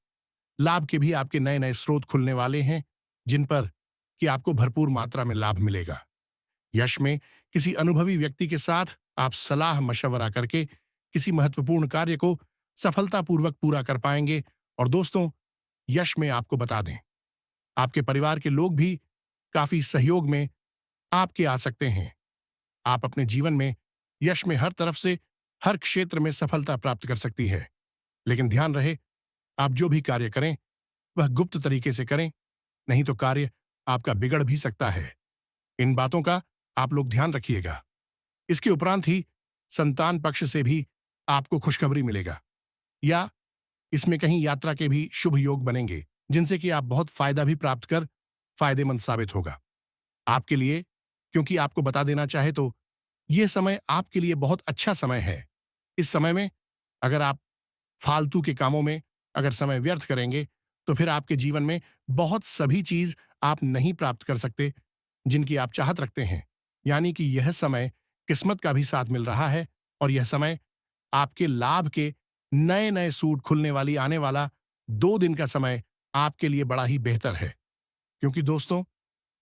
लाभ के भी आपके नए नए स्रोत खुलने वाले हैं, जिन पर कि आपको भरपूर मात्रा में लाभ मिलेगा। यश में किसी अनुभवी व्यक्ति के साथ आप सलाह मशवरा करके किसी महत्वपूर्ण कार्य को सफलतापूर्वक पूरा कर पाएंगे। और दोस्तों, यश में आपको बता दें, आपके परिवार के लोग भी काफी सहयोग में आपके आ सकते हैं। आप अपने जीवन में यश में हर तरफ से हर क्षेत्र में सफलता प्राप्त कर सकती है। लेकिन ध्यान रहे, आप जो भी कार्य करें वह गुप्त तरीके से करें, नहीं तो कार्य आपका बिगड़ भी सकता है। इन बातों का आप लोग ध्यान रखिएगा। इसके उपरांत ही संतान पक्ष से भी आपको खुशखबरी मिलेगा, या इसमें कहीं यात्रा के भी शुभ योग बनेंगे, जिनसे कि आप बहुत फायदा भी प्राप्त कर फायदेमंद साबित होगा आपके लिए। क्योंकि आपको बता देना चाहे तो यह समय आपके लिए बहुत अच्छा समय है। इस समय में अगर आप फालतू के कामों में अगर समय व्यर्थ करेंगे तो फिर आपके जीवन में बहुत सभी चीज आप नहीं प्राप्त कर सकते जिनकी आप चाहत रखते हैं। यानी कि यह समय किस्मत का भी साथ मिल रहा है, और यह समय आपके लाभ के नए नए सूट खुलने वाली आने वाला 2 दिन का समय आपके लिए बड़ा ही बेहतर है। क्योंकि दोस्तों,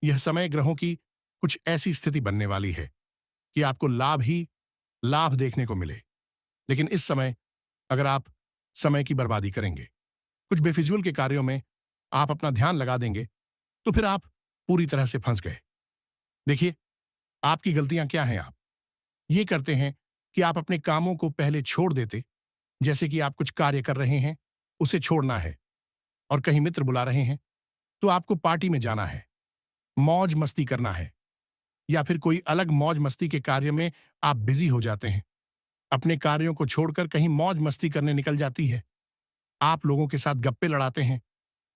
यह समय ग्रहों की कुछ ऐसी स्थिति बनने वाली है कि आपको लाभ ही लाभ देखने को मिले। लेकिन इस समय अगर आप समय की बर्बादी करेंगे, कुछ बेफिजूल के कार्यों में आप अपना ध्यान लगा देंगे, तो फिर आप पूरी तरह से फंस गए। देखिए, आपकी गलतियां क्या हैं। आप ये करते हैं कि आप अपने कामों को पहले छोड़ देते। जैसे कि आप कुछ कार्य कर रहे हैं, उसे छोड़ना है, और कहीं मित्र बुला रहे हैं तो आपको पार्टी में जाना है, मौज मस्ती करना है, या फिर कोई अलग मौज मस्ती के कार्य में आप बिजी हो जाते हैं। अपने कार्यों को छोड़कर कहीं मौज मस्ती करने निकल जाती है। आप लोगों के साथ गप्पे लड़ाते हैं,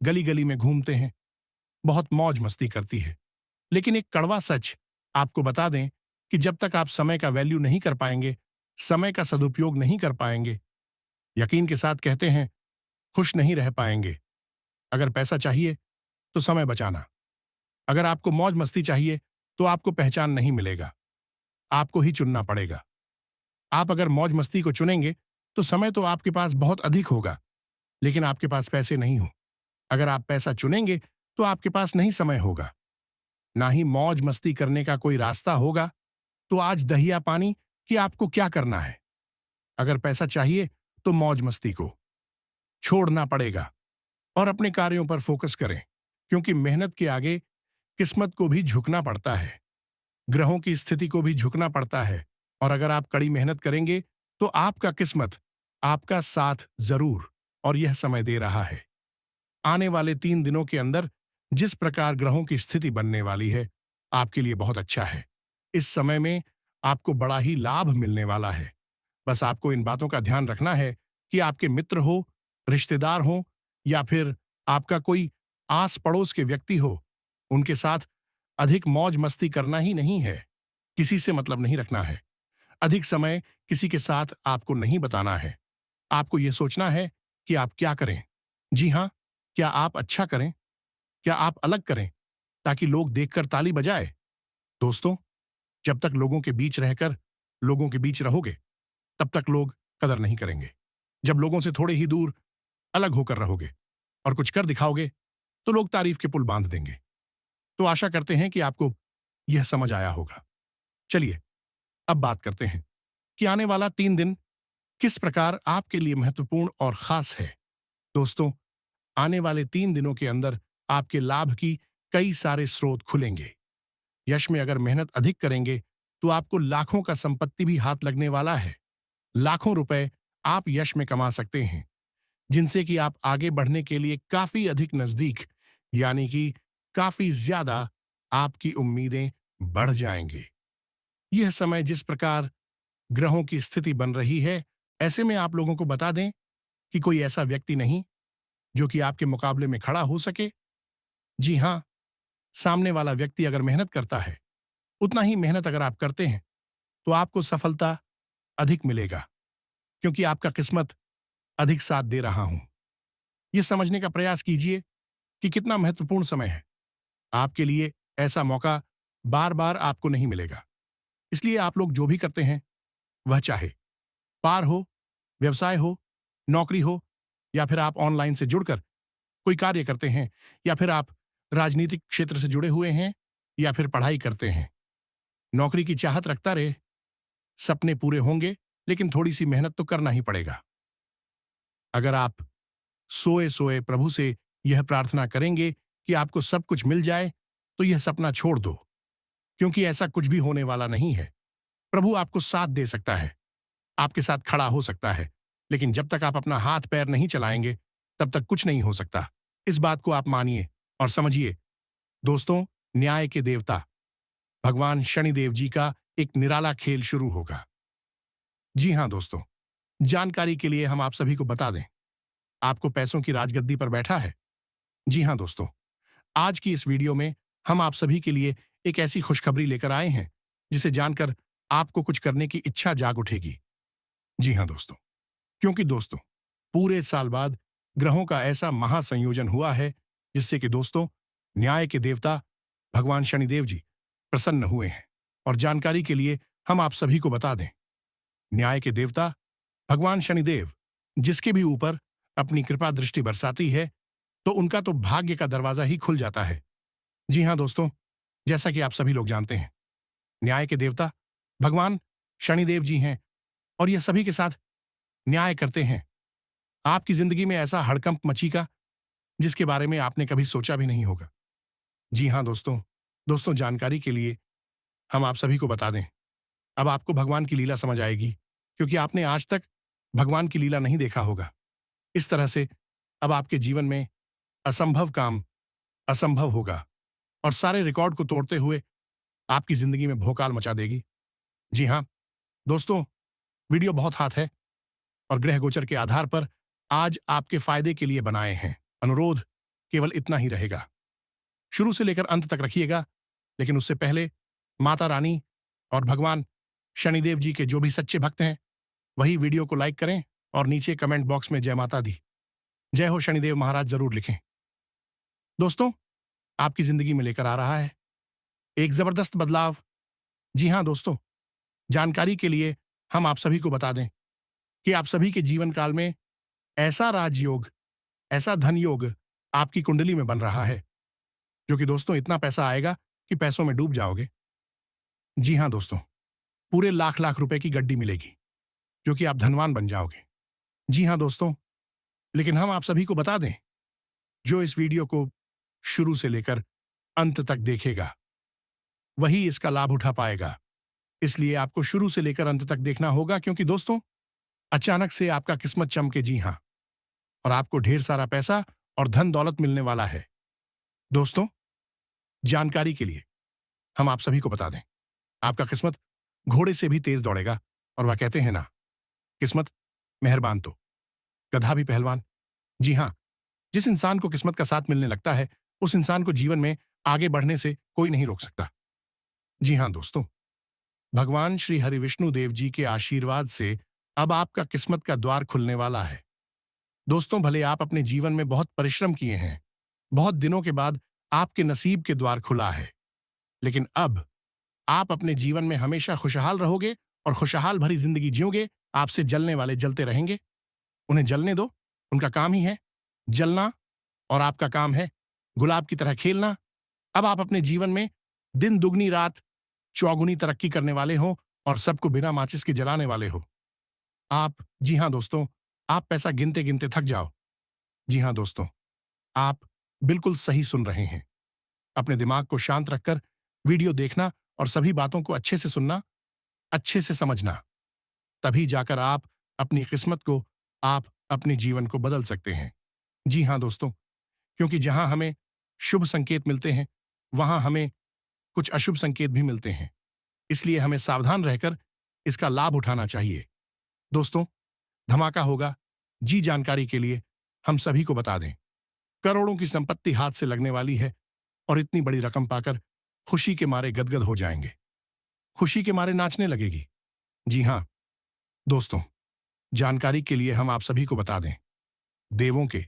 गली गली में घूमते हैं, बहुत मौज मस्ती करती है। लेकिन एक कड़वा सच आपको बता दें कि जब तक आप समय का वैल्यू नहीं कर पाएंगे, समय का सदुपयोग नहीं कर पाएंगे, यकीन के साथ कहते हैं, खुश नहीं रह पाएंगे। अगर पैसा चाहिए तो समय बचाना। अगर आपको मौज मस्ती चाहिए तो आपको पहचान नहीं मिलेगा, आपको ही चुनना पड़ेगा। आप अगर मौज मस्ती को चुनेंगे तो समय तो आपके पास बहुत अधिक होगा, लेकिन आपके पास पैसे नहीं हो। अगर आप पैसा चुनेंगे तो आपके पास नहीं समय होगा, ना ही मौज मस्ती करने का कोई रास्ता होगा। तो आज दहिया पानी कि आपको क्या करना है। अगर पैसा चाहिए तो मौज मस्ती को छोड़ना पड़ेगा और अपने कार्यों पर फोकस करें, क्योंकि मेहनत के आगे किस्मत को भी झुकना पड़ता है, ग्रहों की स्थिति को भी झुकना पड़ता है। और अगर आप कड़ी मेहनत करेंगे तो आपका किस्मत आपका साथ जरूर और यह समय दे रहा है। आने वाले 3 दिनों के अंदर जिस प्रकार ग्रहों की स्थिति बनने वाली है, आपके लिए बहुत अच्छा है। इस समय में आपको बड़ा ही लाभ मिलने वाला है। बस आपको इन बातों का ध्यान रखना है कि आपके मित्र हो, रिश्तेदार हो, या फिर आपका कोई आस पड़ोस के व्यक्ति हो, उनके साथ अधिक मौज मस्ती करना ही नहीं है। किसी से मतलब नहीं रखना है। अधिक समय किसी के साथ आपको नहीं बताना है। आपको यह सोचना है कि आप क्या करें। जी हां, क्या आप अच्छा करें, क्या आप अलग करें, ताकि लोग देखकर ताली बजाए। दोस्तों, जब तक लोगों के बीच रहकर लोगों के बीच रहोगे, तब तक लोग कदर नहीं करेंगे। जब लोगों से थोड़े ही दूर अलग होकर रहोगे और कुछ कर दिखाओगे तो लोग तारीफ के पुल बांध देंगे। तो आशा करते हैं कि आपको यह समझ आया होगा। चलिए अब बात करते हैं कि आने वाला 3 दिन किस प्रकार आपके लिए महत्वपूर्ण और खास है। दोस्तों, आने वाले 3 दिनों के अंदर आपके लाभ की कई सारे स्रोत खुलेंगे। यश में अगर मेहनत अधिक करेंगे तो आपको लाखों का संपत्ति भी हाथ लगने वाला है। लाखों रुपए आप यश में कमा सकते हैं, जिनसे कि आप आगे बढ़ने के लिए काफी अधिक नजदीक, यानी कि काफी ज्यादा आपकी उम्मीदें बढ़ जाएंगे। यह समय जिस प्रकार ग्रहों की स्थिति बन रही है, ऐसे में आप लोगों को बता दें कि कोई ऐसा व्यक्ति नहीं जो कि आपके मुकाबले में खड़ा हो सके। जी हां, सामने वाला व्यक्ति अगर मेहनत करता है, उतना ही मेहनत अगर आप करते हैं तो आपको सफलता अधिक मिलेगा, क्योंकि आपका किस्मत अधिक साथ दे रहा हूं। यह समझने का प्रयास कीजिए कि कितना महत्वपूर्ण समय है। आपके लिए ऐसा मौका बार बार आपको नहीं मिलेगा। इसलिए आप लोग जो भी करते हैं, वह चाहे पार हो, व्यवसाय हो, नौकरी हो, या फिर आप ऑनलाइन से जुड़कर कोई कार्य करते हैं, या फिर आप राजनीतिक क्षेत्र से जुड़े हुए हैं, या फिर पढ़ाई करते हैं, नौकरी की चाहत रखता रहे। सपने पूरे होंगे, लेकिन थोड़ी सी मेहनत तो करना ही पड़ेगा। अगर आप सोए सोए प्रभु से यह प्रार्थना करेंगे कि आपको सब कुछ मिल जाए, तो यह सपना छोड़ दो, क्योंकि ऐसा कुछ भी होने वाला नहीं है। प्रभु आपको साथ दे सकता है, आपके साथ खड़ा हो सकता है, लेकिन जब तक आप अपना हाथ पैर नहीं चलाएंगे, तब तक कुछ नहीं हो सकता। इस बात को आप मानिए और समझिए। दोस्तों, न्याय के देवता भगवान शनिदेव जी का एक निराला खेल शुरू होगा। जी हां दोस्तों, जानकारी के लिए हम आप सभी को बता दें, आपको पैसों की राजगद्दी पर बैठा है। जी हां दोस्तों, आज की इस वीडियो में हम आप सभी के लिए एक ऐसी खुशखबरी लेकर आए हैं जिसे जानकर आपको कुछ करने की इच्छा जाग उठेगी। जी हां दोस्तों, क्योंकि दोस्तों, पूरे साल बाद ग्रहों का ऐसा महासंयोजन हुआ है जिससे कि दोस्तों, न्याय के देवता भगवान शनिदेव जी प्रसन्न हुए हैं। और जानकारी के लिए हम आप सभी को बता दें, न्याय के देवता भगवान शनिदेव जिसके भी ऊपर अपनी कृपा दृष्टि बरसाती है, तो उनका तो भाग्य का दरवाजा ही खुल जाता है। जी हां दोस्तों, जैसा कि आप सभी लोग जानते हैं, न्याय के देवता भगवान शनिदेव जी हैं और यह सभी के साथ न्याय करते हैं। आपकी जिंदगी में ऐसा हड़कंप मचेगा जिसके बारे में आपने कभी सोचा भी नहीं होगा। जी हां दोस्तों, जानकारी के लिए हम आप सभी को बता दें, अब आपको भगवान की लीला समझ आएगी, क्योंकि आपने आज तक भगवान की लीला नहीं देखा होगा। इस तरह से अब आपके जीवन में असंभव काम असंभव होगा और सारे रिकॉर्ड को तोड़ते हुए आपकी जिंदगी में भोकाल मचा देगी। जी हां दोस्तों, वीडियो बहुत हाथ है और ग्रह गोचर के आधार पर आज आपके फायदे के लिए बनाए हैं। अनुरोध केवल इतना ही रहेगा, शुरू से लेकर अंत तक रखिएगा, लेकिन उससे पहले माता रानी और भगवान शनिदेव जी के जो भी सच्चे भक्त हैं, वही वीडियो को लाइक करें और नीचे कमेंट बॉक्स में जय माता दी, जय हो शनिदेव महाराज जरूर लिखें। दोस्तों, आपकी जिंदगी में लेकर आ रहा है एक जबरदस्त बदलाव। जी हां दोस्तों, जानकारी के लिए हम आप सभी को बता दें कि आप सभी के जीवन काल में ऐसा राजयोग, ऐसा धन योग आपकी कुंडली में बन रहा है, जो कि दोस्तों इतना पैसा आएगा कि पैसों में डूब जाओगे। जी हां दोस्तों, पूरे लाख लाख रुपए की गड्डी मिलेगी, जो कि आप धनवान बन जाओगे। जी हां दोस्तों, लेकिन हम आप सभी को बता दें, जो इस वीडियो को शुरू से लेकर अंत तक देखेगा, वही इसका लाभ उठा पाएगा। इसलिए आपको शुरू से लेकर अंत तक देखना होगा, क्योंकि दोस्तों, अचानक से आपका किस्मत चमके। जी हां, और आपको ढेर सारा पैसा और धन दौलत मिलने वाला है। दोस्तों, जानकारी के लिए हम आप सभी को बता दें, आपका किस्मत घोड़े से भी तेज दौड़ेगा, और वह कहते हैं ना, किस्मत मेहरबान तो गधा भी पहलवान। जी हां, जिस इंसान को किस्मत का साथ मिलने लगता है, उस इंसान को जीवन में आगे बढ़ने से कोई नहीं रोक सकता। जी हां दोस्तों, भगवान श्री हरि विष्णु देव जी के आशीर्वाद से अब आपका किस्मत का द्वार खुलने वाला है। दोस्तों, भले आप अपने जीवन में बहुत परिश्रम किए हैं, बहुत दिनों के बाद आपके नसीब के द्वार खुला है, लेकिन अब आप अपने जीवन में हमेशा खुशहाल रहोगे और खुशहाल भरी जिंदगी जियोगे। आपसे जलने वाले जलते रहेंगे, उन्हें जलने दो, उनका काम ही है जलना, और आपका काम है गुलाब की तरह खेलना। अब आप अपने जीवन में दिन दुगनी रात चौगुनी तरक्की करने वाले हो और सबको बिना माचिस के जलाने वाले हो। आप, जी हां दोस्तों, आप पैसा गिनते गिनते थक जाओ। जी हां दोस्तों, आप बिल्कुल सही सुन रहे हैं। अपने दिमाग को शांत रखकर वीडियो देखना और सभी बातों को अच्छे से सुनना, अच्छे से समझना। तभी जाकर आप अपनी किस्मत को, आप अपने जीवन को बदल सकते हैं। जी हां दोस्तों, क्योंकि जहां हमें शुभ संकेत मिलते हैं, वहां हमें कुछ अशुभ संकेत भी मिलते हैं। इसलिए हमें सावधान रहकर इसका लाभ उठाना चाहिए। दोस्तों, धमाका होगा। जी जानकारी के लिए हम सभी को बता दें, करोड़ों की संपत्ति हाथ से लगने वाली है और इतनी बड़ी रकम पाकर खुशी के मारे गदगद हो जाएंगे, खुशी के मारे नाचने लगेगी। जी हां दोस्तों, जानकारी के लिए हम आप सभी को बता दें, देवों के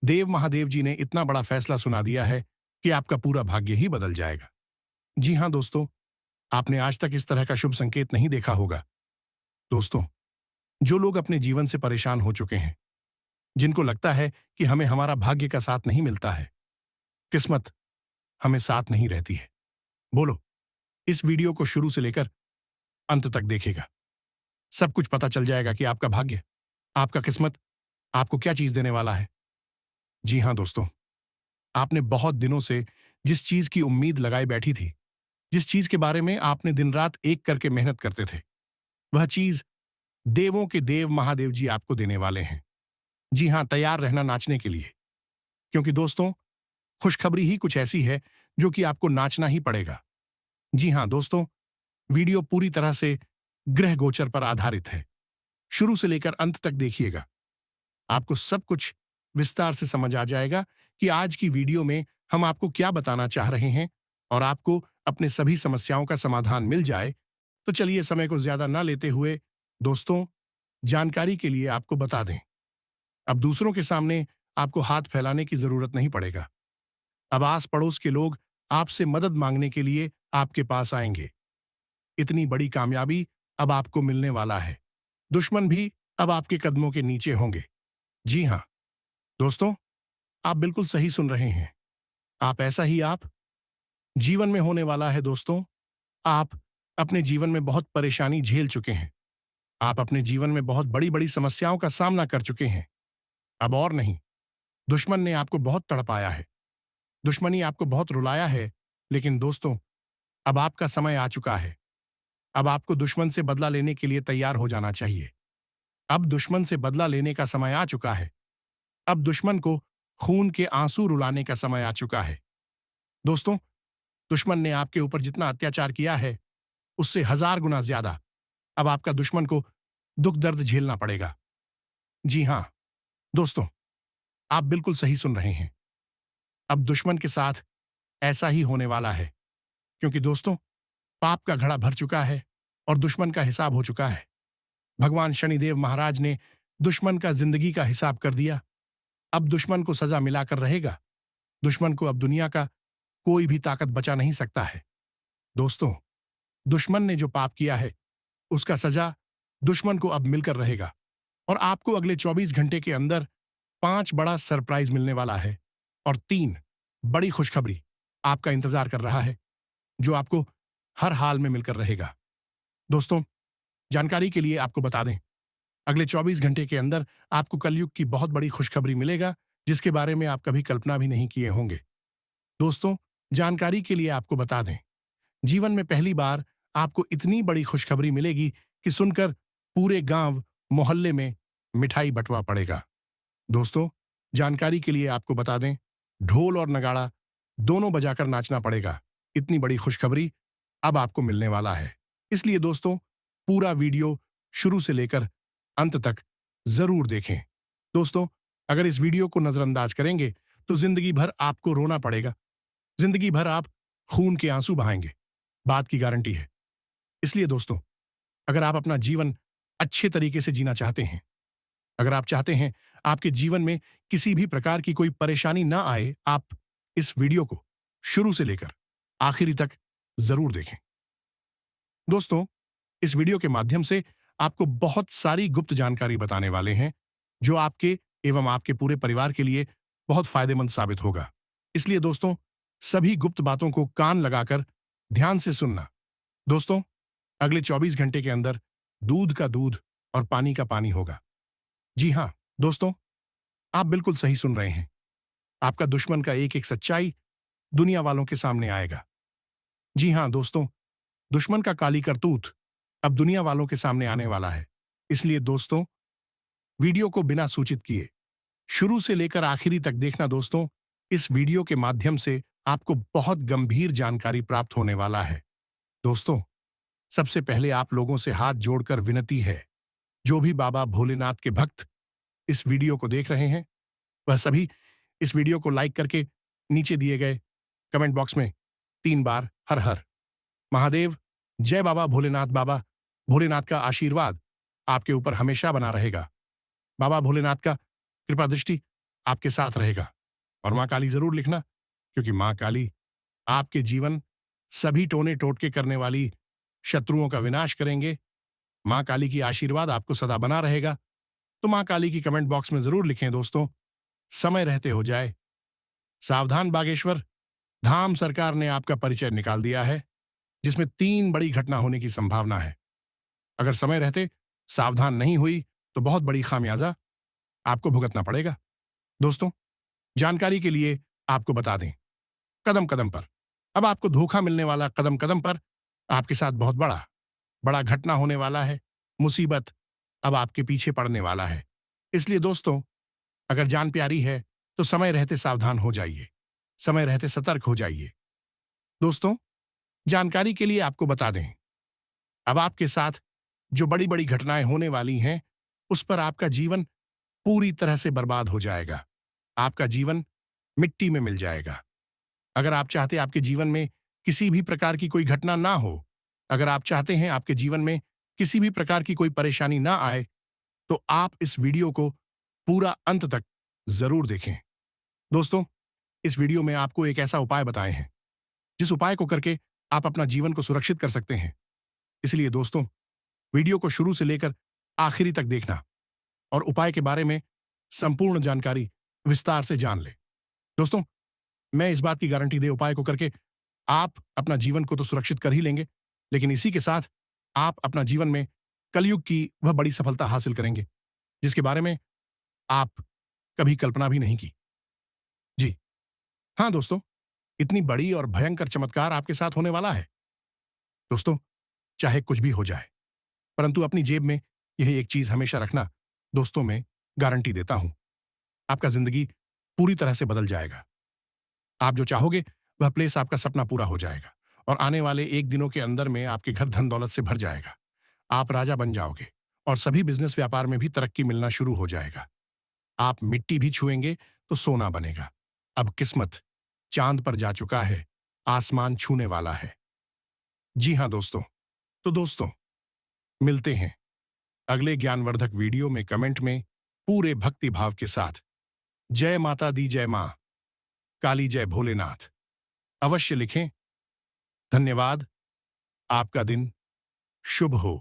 देव महादेव जी ने इतना बड़ा फैसला सुना दिया है कि आपका पूरा भाग्य ही बदल जाएगा। जी हां दोस्तों, आपने आज तक इस तरह का शुभ संकेत नहीं देखा होगा। दोस्तों, जो लोग अपने जीवन से परेशान हो चुके हैं, जिनको लगता है कि हमें हमारा भाग्य का साथ नहीं मिलता है, किस्मत हमें साथ नहीं रहती है, बोलो, इस वीडियो को शुरू से लेकर अंत तक देखेगा। सब कुछ पता चल जाएगा कि आपका भाग्य, आपका किस्मत आपको क्या चीज देने वाला है। जी हां दोस्तों, आपने बहुत दिनों से जिस चीज की उम्मीद लगाई बैठी थी, जिस चीज के बारे में आपने दिन रात एक करके मेहनत करते थे, वह चीज देवों के देव महादेव जी आपको देने वाले हैं। जी हां, तैयार रहना नाचने के लिए, क्योंकि दोस्तों, खुशखबरी ही कुछ ऐसी है जो कि आपको नाचना ही पड़ेगा। जी हां दोस्तों, वीडियो पूरी तरह से ग्रह गोचर पर आधारित है। शुरू से लेकर अंत तक देखिएगा, आपको सब कुछ विस्तार से समझ आ जाएगा कि आज की वीडियो में हम आपको क्या बताना चाह रहे हैं, और आपको अपने सभी समस्याओं का समाधान मिल जाए। तो चलिए, समय को ज्यादा ना लेते हुए दोस्तों, जानकारी के लिए आपको बता दें, अब दूसरों के सामने आपको हाथ फैलाने की जरूरत नहीं पड़ेगा। अब आस पड़ोस के लोग आपसे मदद मांगने के लिए आपके पास आएंगे। इतनी बड़ी कामयाबी अब आपको मिलने वाला है। दुश्मन भी अब आपके कदमों के नीचे होंगे। जी हां दोस्तों, आप बिल्कुल सही सुन रहे हैं। आप ऐसा ही आप जीवन में होने वाला है दोस्तों। आप अपने जीवन में बहुत परेशानी झेल चुके हैं। आप अपने जीवन में बहुत बड़ी बड़ी समस्याओं का सामना कर चुके हैं। अब और नहीं, दुश्मन ने आपको बहुत तड़पाया है, दुश्मनी आपको बहुत रुलाया है। लेकिन दोस्तों, अब आपका समय आ चुका है। अब आपको दुश्मन से बदला लेने के लिए तैयार हो जाना चाहिए। अब दुश्मन से बदला लेने का समय आ चुका है। अब दुश्मन को खून के आंसू रुलाने का समय आ चुका है। दोस्तों, दुश्मन ने आपके ऊपर जितना अत्याचार किया है, उससे 1000 गुना ज्यादा अब आपका दुश्मन को दुख दर्द झेलना पड़ेगा। जी हां दोस्तों, आप बिल्कुल सही सुन रहे हैं। अब दुश्मन के साथ ऐसा ही होने वाला है, क्योंकि दोस्तों, पाप का घड़ा भर चुका है और दुश्मन का हिसाब हो चुका है। भगवान शनिदेव महाराज ने दुश्मन का जिंदगी का हिसाब कर दिया। अब दुश्मन को सजा मिलाकर रहेगा। दुश्मन को अब दुनिया का कोई भी ताकत बचा नहीं सकता है। दोस्तों, दुश्मन ने जो पाप किया है, उसका सजा दुश्मन को अब मिलकर रहेगा। और आपको अगले 24 घंटे के अंदर 5 बड़ा सरप्राइज मिलने वाला है और 3 बड़ी खुशखबरी आपका इंतजार कर रहा है, जो आपको हर हाल में मिलकर रहेगा। दोस्तों, जानकारी के लिए आपको बता दें, अगले 24 घंटे के अंदर आपको कलयुग की बहुत बड़ी खुशखबरी मिलेगा, जिसके बारे में आप कभी कल्पना भी नहीं किए होंगे। दोस्तों, जानकारी के लिए आपको बता दें, जीवन में पहली बार आपको इतनी बड़ी खुशखबरी मिलेगी कि सुनकर पूरे गांव मोहल्ले में मिठाई बंटवा पड़ेगा। दोस्तों, जानकारी के लिए आपको बता दें, ढोल और नगाड़ा दोनों बजाकर नाचना पड़ेगा। इतनी बड़ी खुशखबरी अब आपको मिलने वाला है। इसलिए दोस्तों, पूरा वीडियो शुरू से लेकर अंत तक जरूर देखें। दोस्तों, अगर इस वीडियो को नजरअंदाज करेंगे तो जिंदगी भर आपको रोना पड़ेगा। जिंदगी भर आप खून के आंसू बहाएंगे, बात की गारंटी है। इसलिए दोस्तों, अगर आप अपना जीवन अच्छे तरीके से जीना चाहते हैं, अगर आप चाहते हैं आपके जीवन में किसी भी प्रकार की कोई परेशानी ना आए, आप इस वीडियो को शुरू से लेकर आखिरी तक जरूर देखें। दोस्तों, इस वीडियो के माध्यम से आपको बहुत सारी गुप्त जानकारी बताने वाले हैं, जो आपके एवं आपके पूरे परिवार के लिए बहुत फायदेमंद साबित होगा। इसलिए दोस्तों, सभी गुप्त बातों को कान लगाकर ध्यान से सुनना। दोस्तों, अगले 24 घंटे के अंदर दूध का दूध और पानी का पानी होगा। जी हाँ, दोस्तों, आप बिल्कुल सही सुन रहे हैं। आपका दुश्मन का एक एक सच्चाई दुनिया वालों के सामने आएगा। जी हाँ, दोस्तों, दुश्मन का काली करतूत अब दुनिया वालों के सामने आने वाला है। इसलिए दोस्तों, वीडियो को बिना सूचित किए शुरू से लेकर आखिरी तक देखना। दोस्तों, इस वीडियो के माध्यम से आपको बहुत गंभीर जानकारी प्राप्त होने वाला है। दोस्तों, सबसे पहले आप लोगों से हाथ जोड़कर विनती है, जो भी बाबा भोलेनाथ के भक्त इस वीडियो को देख रहे हैं, वह सभी इस वीडियो को लाइक करके नीचे दिए गए कमेंट बॉक्स में 3 बार हर हर महादेव, जय बाबा भोलेनाथ। बाबा भोलेनाथ का आशीर्वाद आपके ऊपर हमेशा बना रहेगा। बाबा भोलेनाथ का कृपा दृष्टि आपके साथ रहेगा। और मां काली जरूर लिखना, क्योंकि मां काली आपके जीवन सभी टोने टोटके करने वाली शत्रुओं का विनाश करेंगे। मां काली की आशीर्वाद आपको सदा बना रहेगा। तो मां काली की कमेंट बॉक्स में जरूर लिखें दोस्तों, समय रहते हो जाए। सावधान बागेश्वर धाम सरकार ने आपका परिचय निकाल दिया है, जिसमें 3 बड़ी घटना होने की संभावना है। अगर समय रहते सावधान नहीं हुई तो बहुत बड़ी खामियाजा आपको भुगतना पड़ेगा। दोस्तों, जानकारी के लिए आपको बता दें, कदम कदम पर अब आपको धोखा मिलने वाला, कदम कदम पर आपके साथ बहुत बड़ा बड़ा घटना होने वाला है। मुसीबत अब आपके पीछे पड़ने वाला है। इसलिए दोस्तों, अगर जान प्यारी है तो समय रहते सावधान हो जाइए, समय रहते सतर्क हो जाइए। दोस्तों, जानकारी के लिए आपको बता दें, अब आपके साथ जो बड़ी बड़ी घटनाएं होने वाली हैं, उस पर आपका जीवन पूरी तरह से बर्बाद हो जाएगा। आपका जीवन मिट्टी में मिल जाएगा। अगर आप चाहते आपके जीवन में किसी भी प्रकार की कोई घटना ना हो, अगर आप चाहते हैं आपके जीवन में किसी भी प्रकार की कोई परेशानी ना आए, तो आप इस वीडियो को पूरा अंत तक जरूर देखें। दोस्तों, इस वीडियो में आपको एक ऐसा उपाय बताए हैं, जिस उपाय को करके आप अपना जीवन को सुरक्षित कर सकते हैं। इसलिए दोस्तों, वीडियो को शुरू से लेकर आखिरी तक देखना और उपाय के बारे में संपूर्ण जानकारी विस्तार से जान ले। दोस्तों, मैं इस बात की गारंटी दे उपाय को करके आप अपना जीवन को तो सुरक्षित कर ही लेंगे, लेकिन इसी के साथ आप अपना जीवन में कलयुग की वह बड़ी सफलता हासिल करेंगे, जिसके बारे में आप कभी कल्पना भी नहीं की। जी हाँ दोस्तों, इतनी बड़ी और भयंकर चमत्कार आपके साथ होने वाला है। दोस्तों, चाहे कुछ भी हो जाए, परंतु अपनी जेब में यह एक चीज हमेशा रखना। दोस्तों, मैं गारंटी देता हूं, आपका जिंदगी पूरी तरह से बदल जाएगा। आप जो चाहोगे वह प्लेस आपका सपना पूरा हो जाएगा और आने वाले 1 दिनों के अंदर में आपके घर धन दौलत से भर जाएगा। आप राजा बन जाओगे और सभी बिजनेस व्यापार में भी तरक्की मिलना शुरू हो जाएगा। आप मिट्टी भी छुएंगे तो सोना बनेगा। अब किस्मत चांद पर जा चुका है, आसमान छूने वाला है। जी हां दोस्तों, तो दोस्तों, मिलते हैं अगले ज्ञानवर्धक वीडियो में कमेंट में पूरे भक्ति भाव के साथ। जय माता दी, जय मां काली, जय भोलेनाथ अवश्य लिखें। धन्यवाद। आपका दिन शुभ हो।